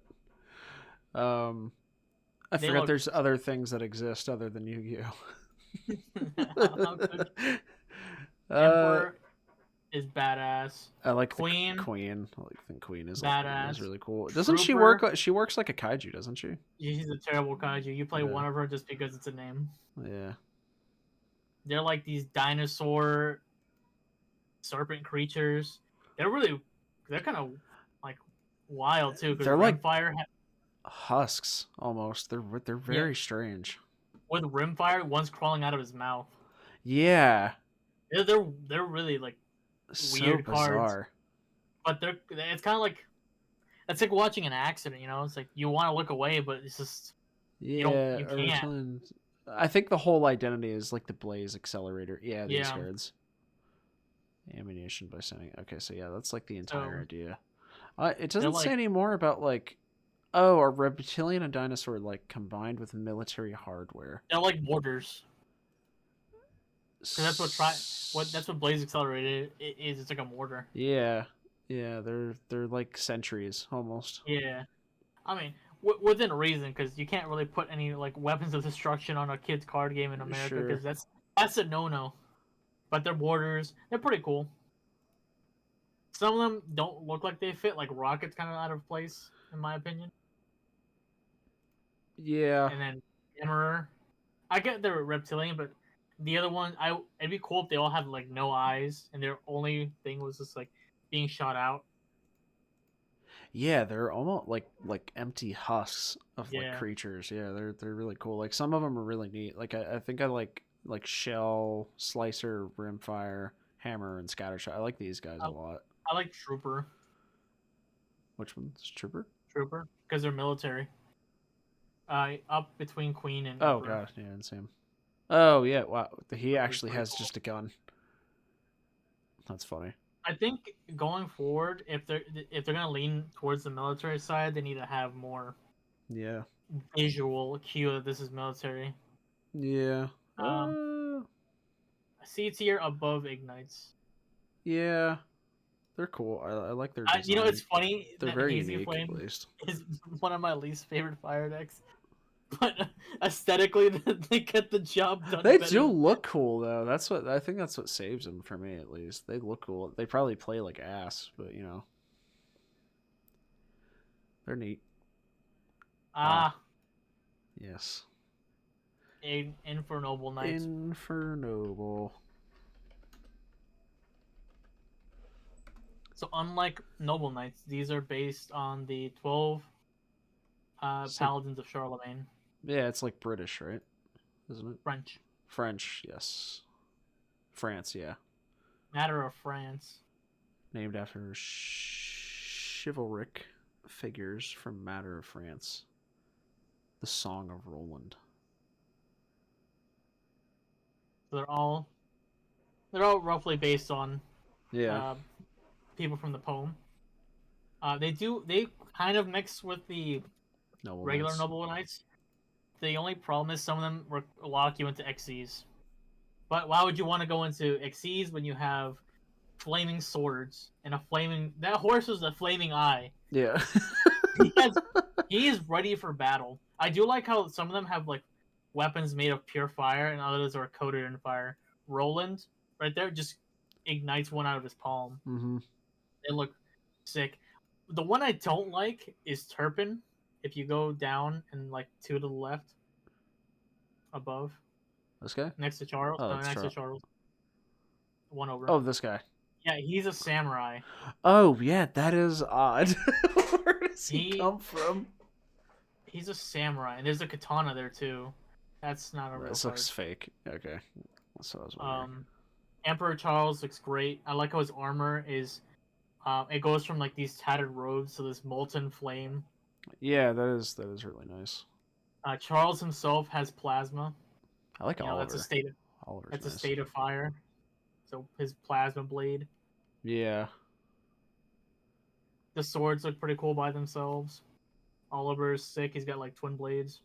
I They forgot look. there's other things that exist other than Yu-Gi-Oh. How could uh, Emperor is badass. I like the Queen, queen. I like the queen is badass. really cool. Doesn't she work? Trooper, She works like a kaiju, doesn't she? she's a terrible kaiju. You play Yeah. one of her just because it's a name. Yeah. They're like these dinosaur serpent creatures. They're kind of like wild too because They're like Rimfire, husks almost. They're yeah, very strange. with Rimfire, one's crawling out of his mouth. Yeah. They're really like So weird cards, bizarre. but it's kind of like it's like watching an accident. You know, it's like you want to look away, but it's just Yeah, you or can't. something. I think the whole identity is like the blaze accelerator. Yeah, these Yeah. cards. Ammunition by sending. Okay, so yeah, that's like the entire So idea. It they're doesn't say like any more about like, oh, a reptilian and dinosaur like combined with military hardware. they're like mortars. Because that's what Blaze Accelerated is. It's like a mortar. Yeah, yeah, they're like sentries almost. Yeah. I mean, within reason, because you can't really put any like weapons of destruction on a kid's card game in America, Sure. because that's a no-no. But their borders, they're pretty cool. Some of them don't look like they fit. Like Rocket's kind of out of place, in my opinion. Yeah. And then Emperor, I get they're reptilian, but the other one, it'd be cool if they all had like no eyes and their only thing was just like being shot out. Yeah, they're almost like empty husks of like Yeah. creatures. Yeah, they're really cool. Like some of them are really neat. Like I think I like Shell, Slicer, Rimfire, Hammer, and Scattershot. I like these guys a I, lot. I like Trooper. Which one's Trooper? Trooper, because they're military. Up between Queen and Oh Emperor. god, yeah, and Sam. Oh yeah, wow. He Trooper's actually pretty has cool. just a gun. That's funny. I think going forward, if they're gonna lean towards the military side, they need to have more Yeah. visual cue that this is military. Yeah. Um, C tier above ignites. Yeah. They're cool. I like their It's design. funny They're that very Hazy unique, at Flame least. is one of my least favorite fire decks, but aesthetically, they get the job done They better. do look cool though. That's what I think. That's what saves them for me, at least. They look cool. They probably play like ass, but you know, they're neat. Ah, Ah, yes. Infernoble Knights. Infernoble. So unlike Noble Knights, these are based on the 12 It's like, Paladins of Charlemagne. yeah, it's like British, right? Isn't it? French. French, yes. France, yeah. Matter of France. Named after chivalric figures from Matter of France. The Song of Roland. So they're all roughly based on Yeah. uh, people from the poem. They kind of mix with the Noble regular Knights. Noble Knights. The only problem is some of them lock you into XCs. But why would you want to go into XCs when you have flaming swords and a flaming that horse is a flaming eye. Yeah. He has he is ready for battle. I do like how some of them have like weapons made of pure fire and others are coated in fire. Roland, right there, just ignites one out of his palm. Mm-hmm. They look sick. The one I don't like is Turpin. If you go down and like two to the left, above, This guy? next to Charles, Oh, no, that's next to Charles. Charles, one over. Oh, this guy. Yeah, he's a samurai. Oh, yeah, that is odd. Where does he come from? He's a samurai, and there's a katana there too. That's not a real This card. looks fake. Okay. That's what I was wondering. Emperor Charles looks great. I like how his armor is. It goes from like these tattered robes to this molten flame. Yeah, that is really nice. Charles himself has plasma. I like Oliver. That's a state of Oliver's that's nice. a state of fire. So his plasma blade. Yeah. The swords look pretty cool by themselves. Oliver is sick. He's got like twin blades.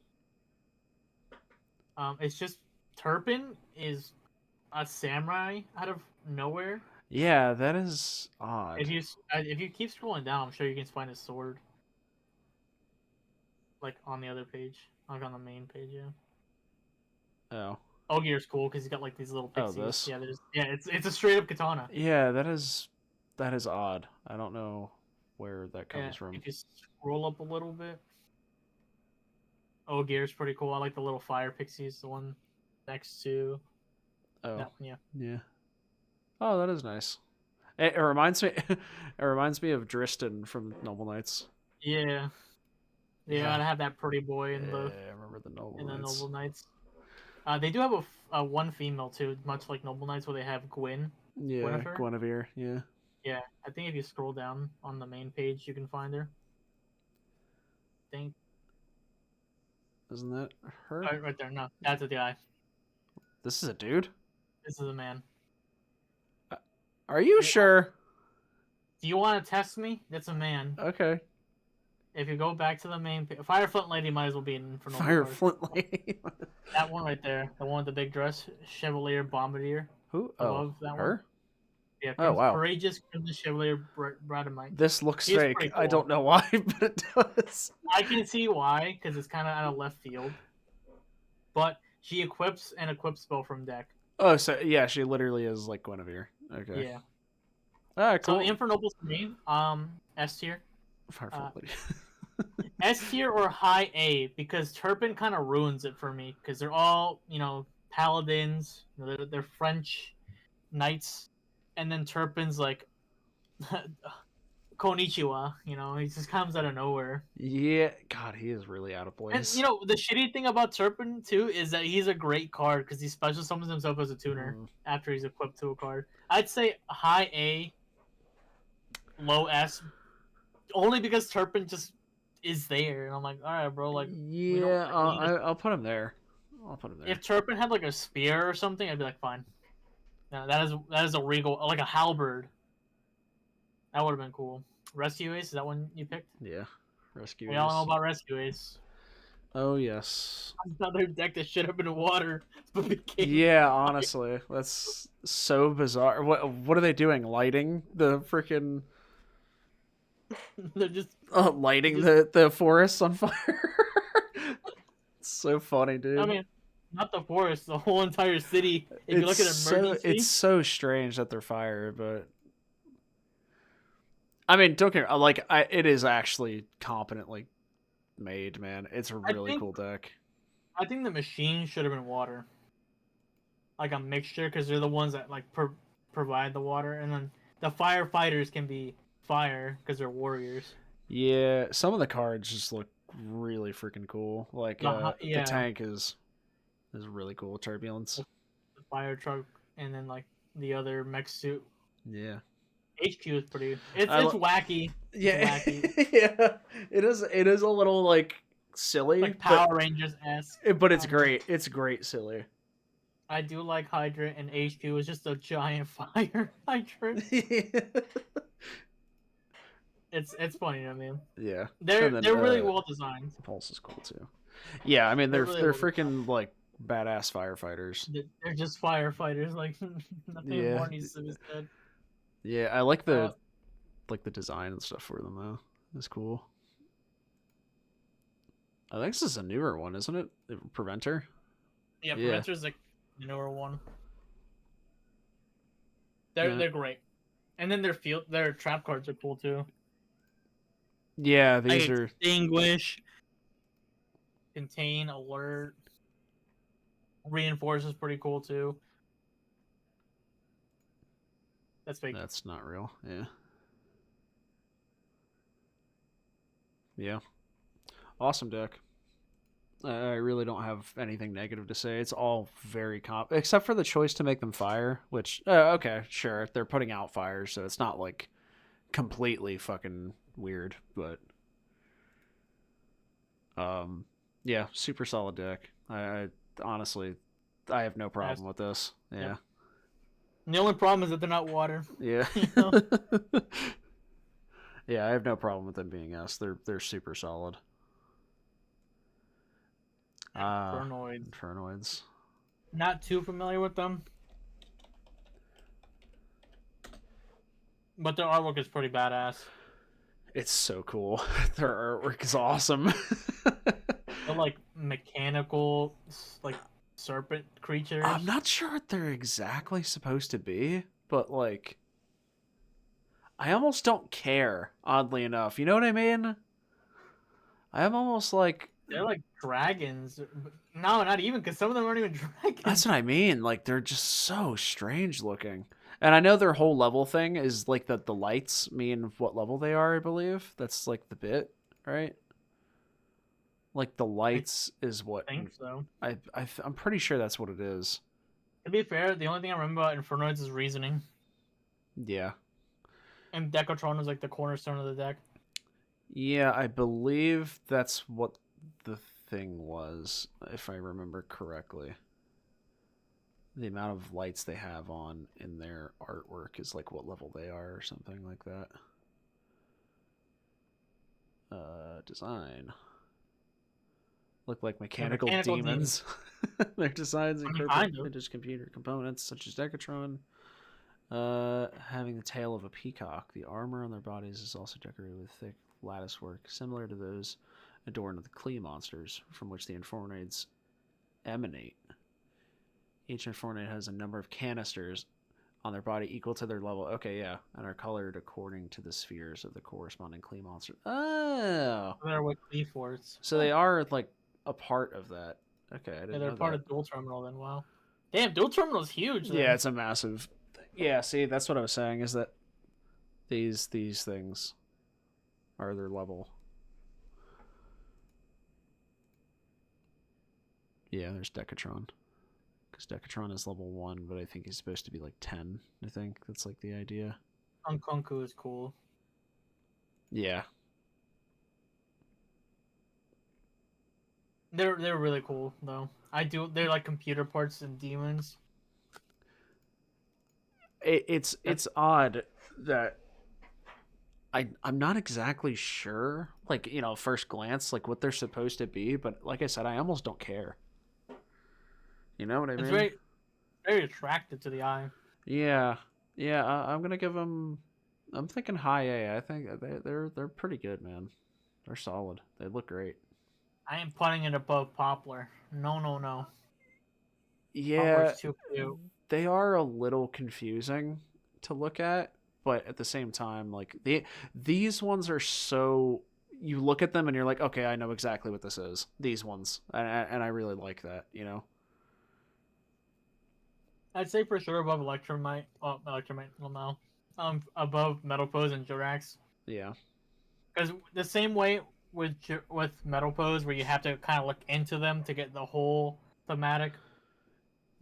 It's just Turpin is a samurai out of nowhere. Yeah, that is odd. If you keep scrolling down, I'm sure you can find his sword. Like on the other page, like on the main page, yeah. Oh. Ogier's cool because he's got like these little Oh, pixies. this. Yeah, it's a straight up katana. Yeah, that is odd. I don't know where that Yeah, comes from. if you scroll up a little bit, Ogier's pretty cool. I like the little fire pixies, the one next to Oh, that one. Yeah, yeah. Oh, that is nice. It reminds me. It reminds me of Dristan from Noble Knights. yeah, they Yeah, gotta have that pretty boy yeah. I remember the Noble in the Knights. Noble Knights. They do have a one female too, much like Noble Knights, where they have Yeah, Guinevere. Guinevere. Yeah, Yeah, I think if you scroll down on the main page, you can find her. I think isn't that her? right there. No, that's a guy. This is a dude. This is a man. Uh, Are you Yeah. sure? Do you want to test me? That's a man. Okay. If you go back to the main page, Fireflint Lady might as well be in for Noble Fire Card. Flint Lady. That one right there, the one with the big dress, Chevalier Bombardier, Who? Oh, above that one. her? Yeah, Oh wow. Courageous Crimson Chevalier Bradamite. This looks He's fake. pretty I cool. don't know why, but it does. I can see why, because it's kind of out of left field. But she equips and equips spell from deck. Oh, so yeah, she literally is like Guinevere. Okay. Yeah. Ah, So cool. Infernobles to me, S tier. Fire Flint Lady. S tier or high A, because Turpin kind of ruins it for me, because they're all, paladins, they're French knights, and then Turpin's like, Konnichiwa, he just comes out of nowhere. Yeah, God, he is really out of And, place. the shitty thing about Turpin, too, is that he's a great card, because he special summons himself as a tuner after he's equipped to a card. I'd say high A, low S, only because Turpin just is there, and I'm like, all right, bro, like, we don't Yeah, need a... I'll put him there. I'll put him there. If Turpin had like a spear or something, I'd be like, fine. No, that is a regal, like a halberd. That would have been cool. Rescue Ace, is that one you picked? Yeah, Rescue We all know Ace. about Rescue Ace. Oh yes. Another deck that should have been water, but became Yeah, honestly, that's so bizarre. What are they doing? Lighting the freaking they're just. lighting the forests on fire. It's so funny, dude. I mean, not the forest, the whole entire city. If you look at emergency, it's so strange that they're fire, but I mean, don't get like it is actually competently made, man. It's a really cool deck. I think the machine should have been water, like a mixture, because they're the ones that like provide the water, and then the firefighters can be fire because they're warriors. Yeah, some of the cards just look really freaking cool. Like the tank is really cool. Turbulence, the fire truck, and then like the other mech suit. Yeah. HQ is pretty. It's wacky. Yeah, it's wacky. yeah. It is. It is a little like silly, like Power Rangers esque. But it's great. It's great, silly. I do like Hydra, and HQ is just a giant fire hydrant. It's funny to me. Yeah, they're really well designed. Pulse is cool too. Yeah, I mean they're really freaking like badass firefighters. They're just firefighters. Like nothing more needs to be said. Yeah, I like the design and stuff for them though. It's cool. I think this is a newer one, isn't it? Preventer. Yeah, Preventer's like the newer one. They're great, and then their trap cards are cool too. Yeah, these are extinguish, contain, alert, reinforce is pretty cool too. That's fake. That's not real. Yeah. Yeah. Awesome deck. I really don't have anything negative to say. It's all very except for the choice to make them fire, which okay, sure, they're putting out fires, so it's not like completely fucking weird, but yeah, super solid deck. I honestly, I have no problem with this. Yeah. Yep. The only problem is that they're not water. Yeah. Yeah, I have no problem with them being S. They're super solid. Infernoids. Not too familiar with them, but their artwork is pretty badass. It's so cool. Their artwork is awesome. They're like mechanical, like serpent creatures. I'm not sure what they're exactly supposed to be, but like I almost don't care, oddly enough. You know what I mean? I'm almost like They're like dragons. No, not even, because some of them aren't even that's dragons. what I mean. Like they're just so strange looking. And I know their whole level thing is like that the lights mean what level they are, I believe. That's like the bit, right? Like the I lights is what think so. I'm pretty sure that's what it is. To be fair, the only thing I remember about Infernoids is reasoning, Yeah. and Decatron was like the cornerstone of the deck. Yeah, I believe that's what the thing was, if I remember correctly. The amount of lights they have on in their artwork is like what level they are or something like that. Design. Look like The mechanical mechanical demon. demons. Their designs I mean, incorporate kind of. vintage computer components such as Decatron. Having the tail of a peacock, the armor on their bodies is also decorated with thick lattice work, similar to those adorned with the Klee monsters, from which the Informades emanate. Each Informade has a number of canisters on their body equal to their level. Okay, yeah, and are colored according to the spheres of the corresponding Klee monster. Oh, They're with Klee Force. so they are like a part of that. Okay, I Yeah, didn't they're know part that. of Dual Terminal then. Wow. Damn, Dual Terminal's huge Yeah, then. it's a massive. Yeah, see, that's what I was saying. Is that these things are their level. Yeah, there's Decatron. Because Decatron is level 1, but I think he's supposed to be like 10. I think that's like the idea. Unkunku is cool. Yeah. They're really cool though. They're like computer parts and demons. It's odd that I'm not exactly sure, like, first glance, like what they're supposed to be, but like I said, I almost don't care. You know what I It's mean? very attractive to the eye. Yeah. Yeah, I'm going to give them. I'm thinking high A. I think they're pretty good, man. They're solid. They look great. I am putting it above Poplar. No, no, no. Yeah, Poplar's too cute. they are a little confusing to look at, but at the same time, like these ones are so you look at them and you're like, okay, I know exactly what this is. These ones, and I really like that. I'd say for sure above Electromite. Oh, Electromite. Well, no. Above Metal Pose and Jirax. Yeah. Because the same way with Metal Pose, where you have to kind of look into them to get the whole thematic.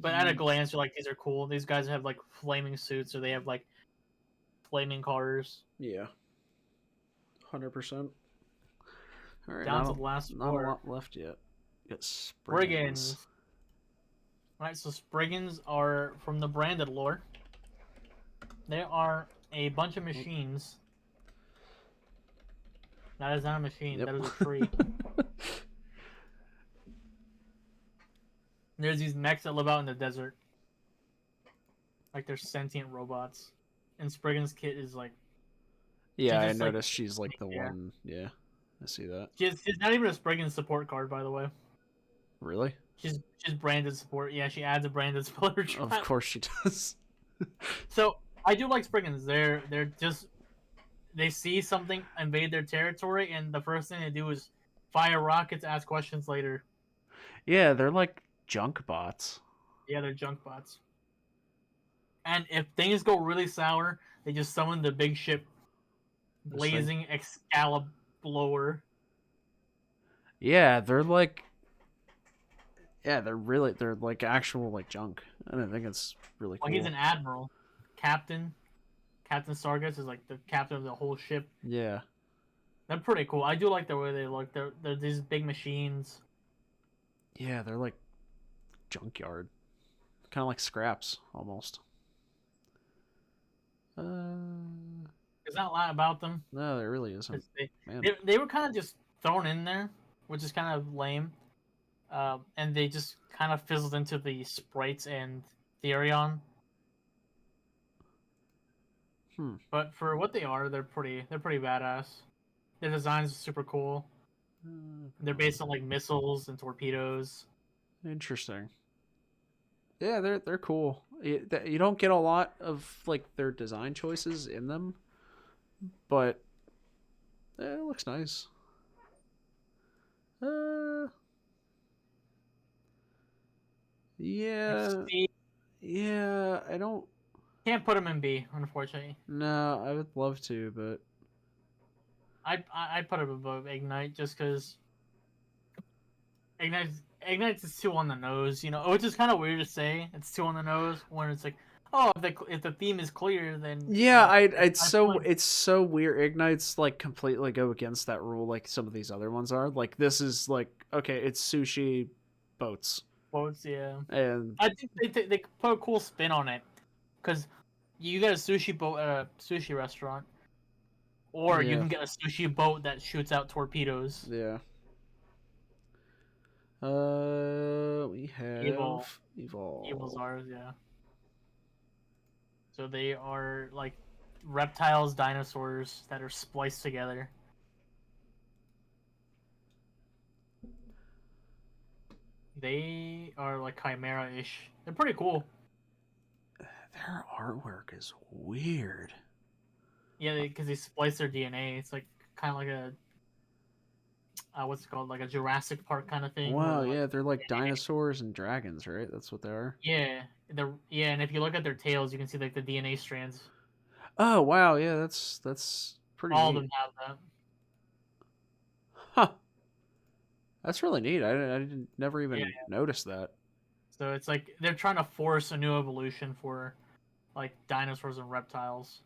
But at a Ye- glance, you're like, these are cool. These guys have like flaming suits, or they have like flaming cars. yeah. 100%. All right, Down to the last not a four. lot left yet. Got Spriggans. Brigands. Alright, so Spriggans are from the branded lore. They are a bunch of machines. That is not a machine, Yep. that is a tree. There's these mechs that live out in the desert. Like they're sentient robots. And Spriggan's kit is like Yeah, she's I just like noticed she's like the yeah. one. Yeah, I see that. She's not even a Spriggan support card, by the way. Really? She's branded support. Yeah, she adds a branded spiller Of trap. course she does. So I do like Spriggans. They're just they see something invade their territory, and the first thing they do is fire rockets, ask questions later. Yeah, they're like junk bots. Yeah, they're junk bots. And if things go really sour, they just summon the big ship, This thing. Blazing Excalibur. Yeah, they're like. Yeah, they're like actual like junk. And I think it's really Well, he's cool. an admiral, captain. Captain Sargus is like the captain of the whole ship. Yeah. They're pretty cool. I do like the way they look. They're these big machines. Yeah, they're like junkyard. Kind of like scraps almost. There's not a lot about them. No, there really isn't. They, Man. they were kind of just thrown in there, which is kind of lame. And they just kind of fizzled into the sprites and Therion. Hmm. But for what they are, they're pretty badass. Their designs are super cool. They're based on like missiles and torpedoes. Interesting. Yeah, they're cool. You don't get a lot of like their design choices in them, but it looks nice. Uh, yeah, FC yeah. I don't. can't put him in B, unfortunately. No, I would love to, but I put him above Ignite just because Ignite is too on the nose, you know, which is kind of weird to say. It's too on the nose when it's like, oh, if the theme is clear, then yeah, it's I so point. it's so weird. Ignites like completely go against that rule, like some of these other ones are. Like this is like okay, it's sushi boats, Quotes, yeah. and I think they put a cool spin on it because you get a sushi boat at a sushi restaurant, or you yeah, can get a sushi boat that shoots out torpedoes. yeah. We Evil, have evil evolve. Zars, yeah. So they are like reptiles, dinosaurs that are spliced together. They are like chimera-ish. They're pretty cool. Their artwork is weird. Yeah, because they splice their DNA. It's like kind of like a what's it called, like a Jurassic Park kind of thing, where Wow, they're like, yeah, they're like dinosaurs and dragons, right? That's what they are. yeah, and if you look at their tails, you can see like the DNA strands. Oh wow, yeah, that's pretty All of neat. them have that. Huh. That's really neat. I didn't never Yeah, even noticed that. so it's like they're trying to force a new evolution for like dinosaurs and reptiles,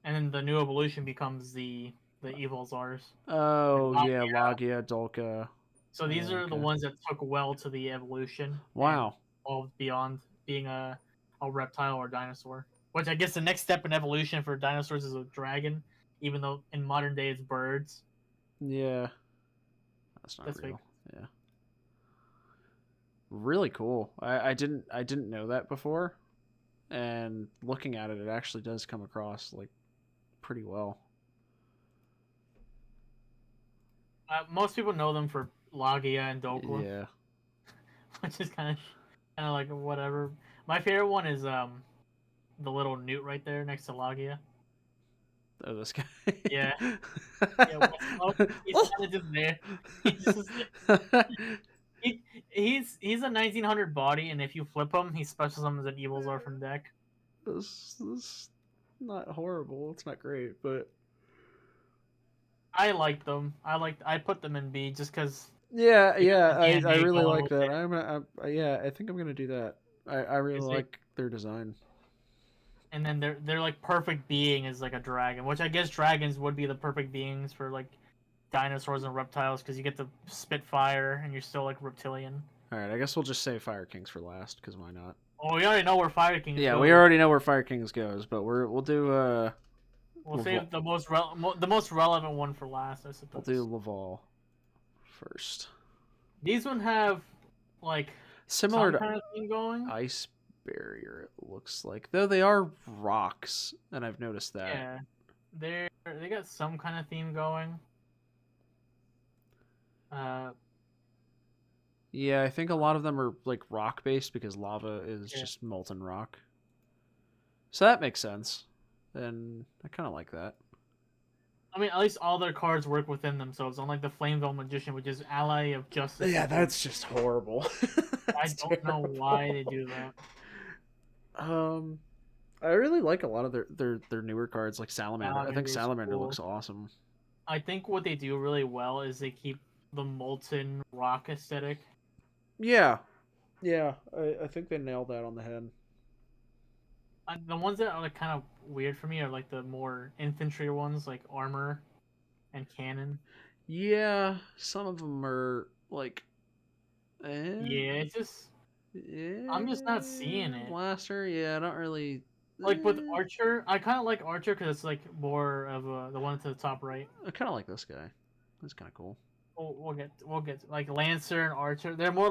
and then the new evolution becomes the evil Zars. Like, Oh yeah, Logia, Dolka. so these Yeah, are the okay. ones that took well to the evolution and Wow. evolved beyond being a reptile or dinosaur. Which I guess the next step in evolution for dinosaurs is a dragon, even though in modern day it's birds. Yeah, that's not That's fake. real. Yeah, really cool. I didn't know that before, and looking at it, it actually does come across like pretty well. Most people know them for Logia and Dokla, Yeah. which is kind of like whatever. My favorite one is the little newt right there next to Logia. Oh, this guy. Yeah, yeah. He's kind of just there. He's just he's a 1900 body, and if you flip him, he special summons an evil Zar from deck. this not horrible. It's not great, but I like them. I put them in B just because yeah, they got yeah. the I DNA really going like with that. it. Yeah. I think I'm gonna do that. I really It's like, like their design. and then they're like perfect being is like a dragon, which I guess dragons would be the perfect beings for like dinosaurs and reptiles because you get to spit fire and you're still like reptilian. All right, I guess we'll just save Fire Kings for last because why not? Oh, we already know where Fire Kings Yeah, we goes. already know where Fire Kings goes, but we'll do We'll Laval. save the most relevant one for last, I We'll do suppose. Laval first. These one have like Similar some to kind of thing going. Ice Barrier, it looks like. Though they are rocks, and I've noticed that. Yeah, they got some kind of theme going. Uh, Yeah, I think a lot of them are like rock based because lava is yeah. just molten rock. So that makes sense. And I kind of like that. I mean, at least all their cards work within themselves, unlike the Flameville Magician, which is ally of justice Yeah, support. that's just horrible. I That's don't know why they terrible. do that. Um, I really like a lot of their newer cards, like Salamander. I think Salamander's Salamander cool. looks awesome. I think what they do really well is they keep the molten rock aesthetic. Yeah, yeah. I think they nailed that on the head. The ones that are like kind of weird for me are like the more infantry ones, like armor and cannon. Yeah, some of them are like, eh, Yeah, it's just I'm just not seeing eh, it. blaster. Yeah, I don't really. Like with Eh. Archer, I kind of like Archer because it's like more of the one to the top right. I kind of like this guy. That's kind of cool. We'll get like Lancer and Archer. They're more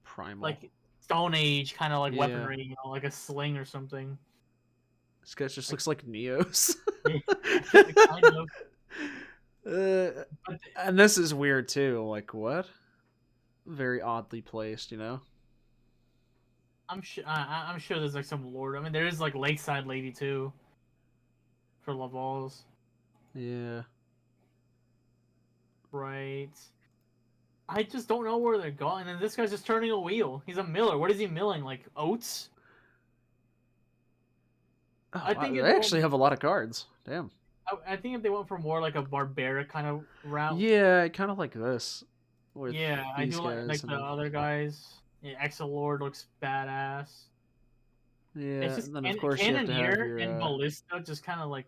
Primal. like Stone Age kind of like Yeah, weaponry, like a sling or something. this guy just Like, looks like Neos. yeah, kind of. But And this is weird too. Like what? Very oddly placed, you know. I'm sure there's like some lore. I mean, there is like Lakeside Lady too for Laval's, Yeah. right? I just don't know where they're going. And this guy's just turning a wheel. He's a miller. What is he milling? Like oats? Oh, I wow. think if They they actually went, have a lot of cards. Damn. I think if they went for more like a barbaric kind of route. Yeah, kind of like this with Yeah, I these do guys like the and other guys. Yeah, Exilord looks badass. It's yeah, just and then of course you have to have Cannoneer your and Ballista just kind of like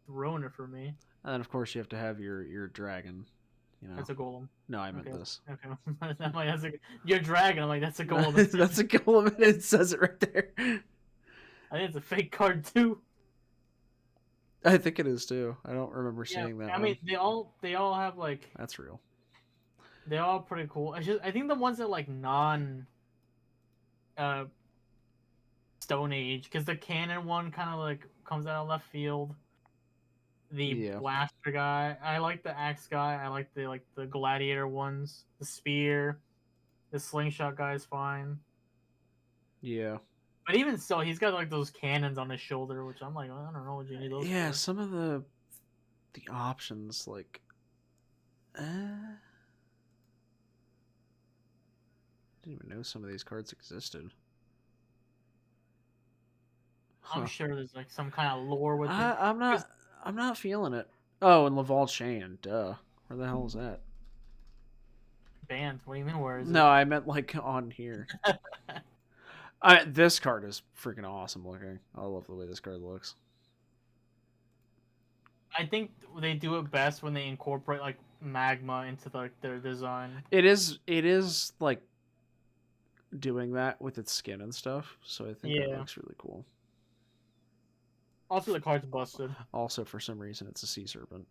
ruin it for me. and then of course you have to have your dragon, you know. That's a golem. No, I meant Okay, this. okay. I'm like, that's a your dragon. I'm like, that's a golem. That's a golem. It says it right there. I think it's a fake card too. I think it is too. I don't remember Yeah, seeing that I one. mean they all have like That's real. they're all pretty cool. I think the ones that like non uh Stone Age, because the cannon one kind of like comes out of left field. The Yeah. blaster guy, I like the axe guy. I like the gladiator ones. The spear, the slingshot guy is fine. Yeah. But even so, he's got like those cannons on his shoulder, which I'm like, I don't know what you need those Yeah, for. some of the options like I didn't even know some of these cards existed. I'm Huh. sure there's like some kind of lore with it. I'm Because not I'm not feeling it. Oh, and Laval Chain, duh. Where the hell is that? banned. What do you mean? Where is No, it? I meant like on here. This card is freaking awesome looking. I love the way this card looks. I think they do it best when they incorporate like magma into like their design. It is like doing that with its skin and stuff, so I think that Yeah. looks really cool. Also, the card's busted. Also, for some reason, it's a sea serpent.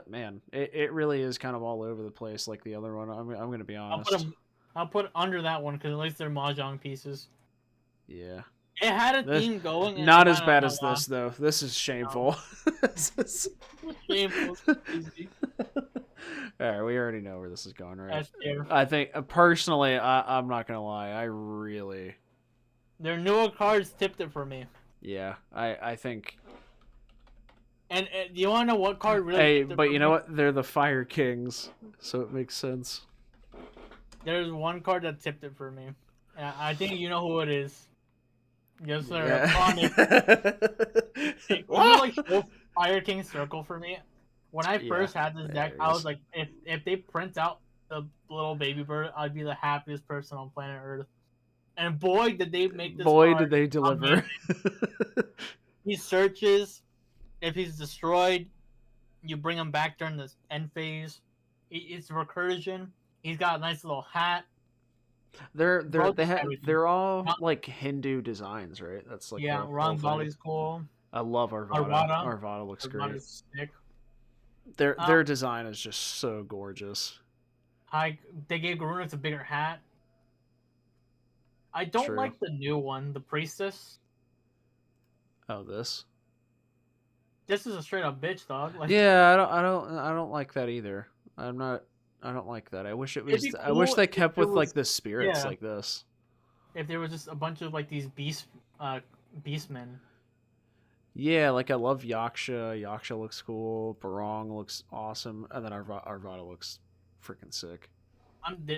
Man, it really is kind of all over the place like the other one. I'm gonna be I'll put honest. them. I'll put under that one because at least they're mahjong pieces. Yeah. It had a This, theme going, and it not as went on bad a as this though. This is no. shameful. This is- Shameful, crazy. All right, we already know where this is going, right? That's fair. I think personally, I'm not gonna lie. I really, Their newer cards tipped it for me. yeah, I think. And do you want to know what card really Hey, tipped it but for you know me? what? They're the Fire Kings, so it makes sense. There's one card that tipped it for me. I think you know who it is. Yes, sir. Yeah. It was like so Fire King Circle for me. When I Yeah, first had this deck, there it I was is. like, if they print out the little baby bird, I'd be the happiest person on planet Earth. And boy, did they make this Boy, did card they amazing. deliver. He searches. If he's destroyed, you bring him back during the end phase. It's recursion. He's got a nice little hat. Bro, just everything. they're all like Hindu designs, right? That's like Yeah, the whole Ron thing. Bali's cool. I love Arvada. Arvada. Arvada looks great. Arvada's sick. Their design is just so gorgeous. They gave Garunix a bigger hat. I don't True. like the new one, the priestess. Oh, this. This is a straight up bitch, dog. Like, Yeah, I don't like that either. I'm not. I don't like that. I wish it it'd was. be I wish cool they if kept there with like was, the spirits yeah, like this. if there was just a bunch of like these beastmen. Yeah, like I love Yaksha. Yaksha looks cool. Barong looks awesome, and then Arvada looks freaking sick.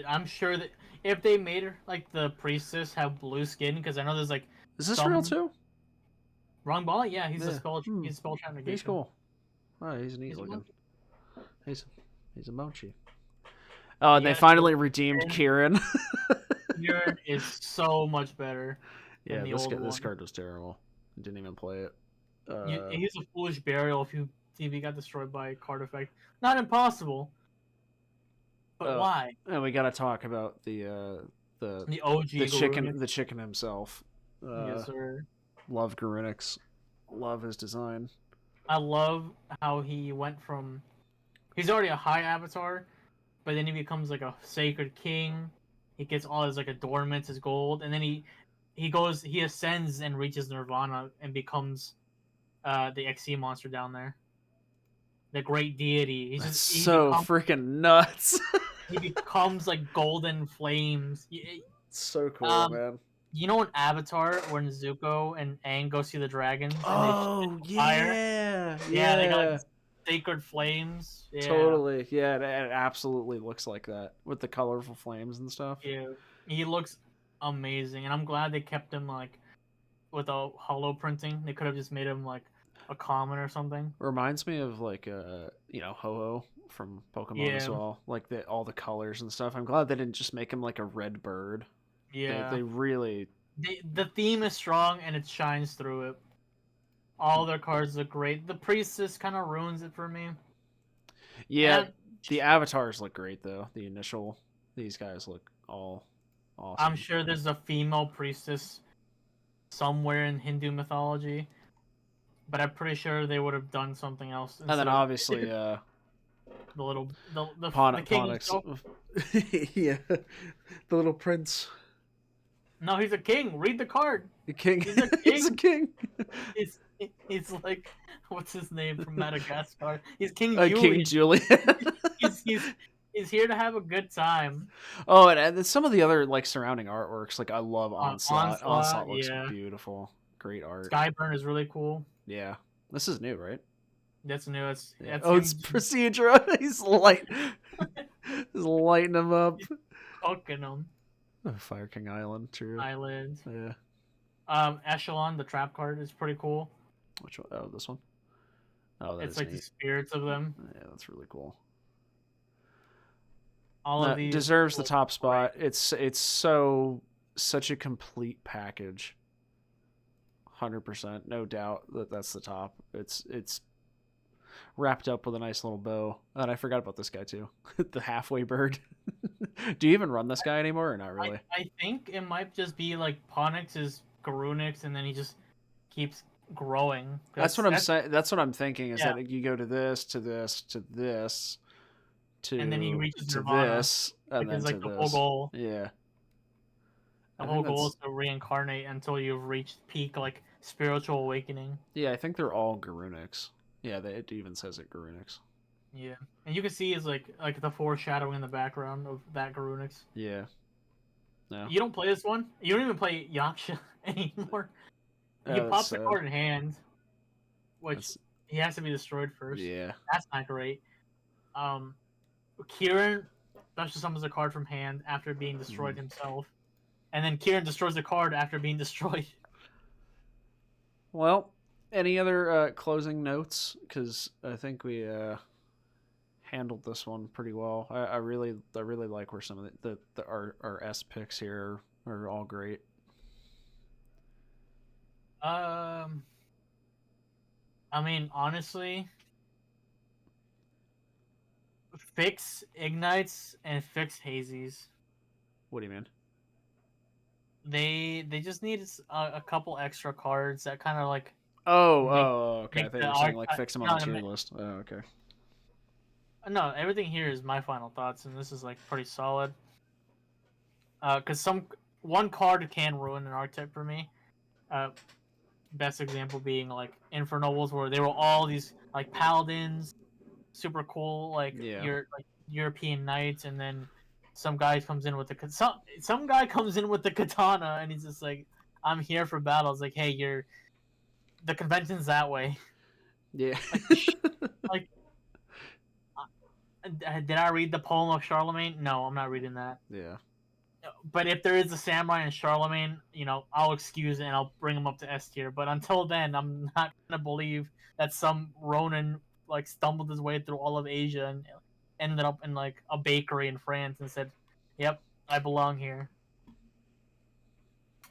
I'm sure that if they made her like the priestess have blue skin, because I know there's like Is this real some too? wrong ball. Yeah, he's a Yeah. spell. He's spell trap negation. He's cool. Oh, he's neat He's a looking. monkey. He's he's a mochi. Oh, and they Yeah, finally redeemed Kieran. Kieran is so much better Yeah, than the this old this one. card was terrible. I didn't even play it. He's a foolish burial if he got destroyed by a card effect. Not impossible, but why? And we gotta talk about The OG Garunix. the chicken himself. Yes, sir. Love Garunix. Love his design. I love how he went from he's already a high avatar, but then he becomes like a sacred king. He gets all his like adornments, his gold, and then he ascends and reaches nirvana and becomes the XC monster down there. The great deity. That's so freaking nuts. he becomes like golden flames. So cool, Um, man. you know in Avatar when Zuko and Aang go see the dragons and they shoot Oh fire? yeah, Yeah, they got like yeah, sacred flames. Yeah, totally. Yeah, it absolutely looks like that with the colorful flames and stuff. yeah. He looks amazing, and I'm glad they kept him like with a hollow printing. They could have just made him like a common or something. Reminds me of like Ho-Oh from Pokemon as Yeah, well. Like all the colors and stuff. I'm glad they didn't just make him like a red bird. They yeah. really The theme is strong and it shines through it. All their cards look great. The priestess kind of ruins it for me. yeah. And The avatars look great though. These guys look all I'm awesome. sure there's a female priestess somewhere in Hindu mythology, but I'm pretty sure they would have done something else And then instead of obviously the little the king Ponix. himself. Yeah, the little prince. No, he's a king. Read the card. The king. He's a He's a king. king. He's he's like what's his name from Madagascar? He's King King Julian. Julian. He's he's he's here to have a good time. Oh, and then some of the other like surrounding artworks, like I love Onslaught. Onslaught, Onslaught looks yeah. beautiful. Great art. Skyburn is really cool. Yeah. This is new, right? That's new. Yeah. That's Oh, it's him Procedure. He's lighting him up. cooking them. Oh, Fire King Island, true. Islands. Yeah. Echelon, the trap card is pretty cool. Which one? Oh, this one. Oh, that It's is like the neat. spirits of them. Yeah, that's really cool. All of these Deserves the top great. spot. It's such a complete package. 100%, no doubt that's the top. It's wrapped up with a nice little bow. And I forgot about this guy too, the halfway bird. Do you even run this guy anymore or not really? I think it might just be like Ponix is Garunix, and then he just keeps growing. That's what I'm saying. That's what I'm thinking is Yeah, that you go to this, to this, to this, and then he reaches to Nirvana, this, and which then is to like the whole this. goal. Yeah, The I whole think goal that's is to reincarnate until you've reached peak like spiritual awakening. yeah. I think they're all Garunix. Yeah, it even says it Garunix. Yeah, and you can see is like the foreshadowing in the background of that Garunix. Yeah, no, You don't play this one. You don't even play Yaksha anymore. He that's pops a sad. card in hand, which That's he has to be destroyed first. yeah. That's not great. Um, Kieran special summons a card from hand after being destroyed Mm. himself, and then Kieran destroys the card after being destroyed. Well, any other closing notes? Because I think we handled this one pretty well. I really like where some of our S picks here are all great. Um, I mean, honestly, fix ignites and fix hazies. What do you mean? They just need a couple extra cards that kind of like make Okay. I make thought the you were saying like archetype. fix them on the No, tier list. Oh, okay. no, everything here is my final thoughts, and this is like pretty solid. Because one card can ruin an archetype for me. Uh, best example being like Infernobles, where they were all these like paladins, super cool, like Yeah. your like European knights, and then some guy comes in with some guy comes in with the katana, and he's just like, "I'm here for battle." It's like, "Hey, you're the convention's that way." Yeah. Like, like, did I read the poem of Charlemagne? No, I'm not reading that. Yeah. But if there is a samurai in Charlemagne, I'll excuse it and I'll bring him up to S tier. But until then, I'm not gonna believe that some Ronin like stumbled his way through all of Asia and ended up in like a bakery in France and said, "Yep, I belong here."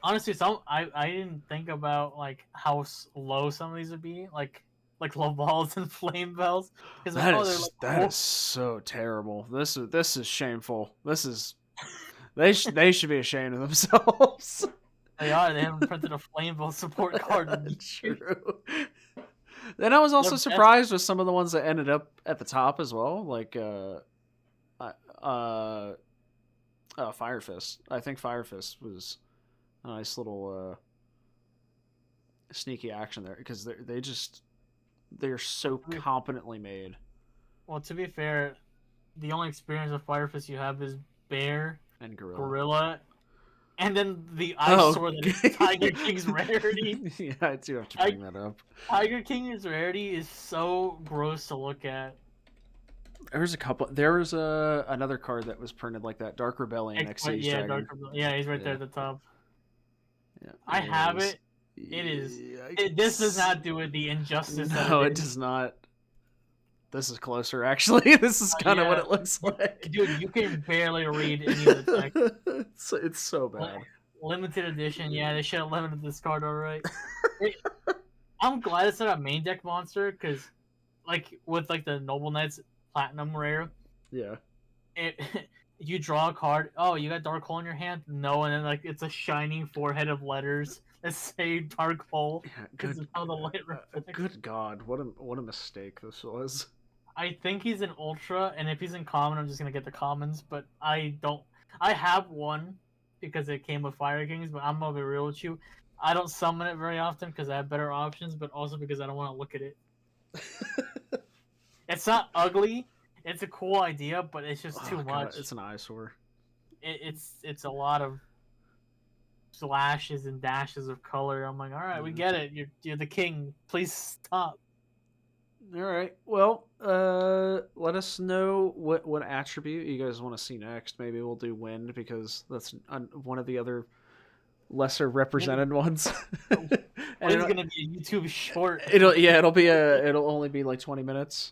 Honestly, I didn't think about like how low some of these would be, like Laval's and Flame Bells, because like they're like That cool. is so terrible. This is shameful. They should be ashamed of themselves. They are. They haven't printed a Flame Bell support card in years. True. Then I was Their also best surprised with some of the ones that ended up at the top as well, like Fire Fist. I think Fire Fist was a nice little sneaky action there because they're so competently made. Well, to be fair, the only experience of Fire Fist you have is Bear, And Gorilla. Gorilla, and then the Oh, eyesore that is Tiger King's rarity. yeah, I do have to I, bring that up. Tiger King's rarity is so gross to look at. There's a couple. There was another card that was printed like that. Dark Rebellion Xyz Yeah, Dragon. Yeah, he's right there Yeah, at the top. yeah. I have Anyways, it. It is. This does yikes. not do it the injustice that No, it it is. does not. This is closer, actually. This is kind of what Yeah, it looks like. dude, you can barely read any of the text. It's so bad. Limited edition. Yeah, they should have limited this card. All right. I'm glad it's not a main deck monster because, like, with like the Noble Knights Platinum rare, Yeah. it you draw a card. Oh, you got Dark Hole in your hand? No, and then like it's a shining forehead of letters that say Dark Hole Yeah. because of how the light reflects. Good God, what a mistake this was. I think he's an ultra, and if he's in common, I'm just gonna get the commons. But I don't. I have one because it came with Fire Kings, but I'm gonna be real with you. I don't summon it very often because I have better options, but also because I don't want to look at it. It's not ugly. It's a cool idea, but it's just too God, much. it's an eyesore. It's a lot of slashes and dashes of color. I'm like, all right, we get it. You're the king. Please stop. All right. Well, let us know what attribute you guys want to see next. Maybe we'll do wind because that's one of the other lesser represented ones. And It's gonna be a YouTube short. it'll only be like 20 minutes.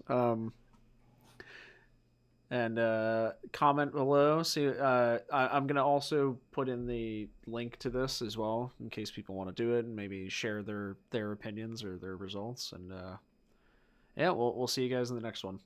And comment below. See, I'm gonna also put in the link to this as well in case people want to do it and maybe share their opinions or their results. And yeah, we'll see you guys in the next one.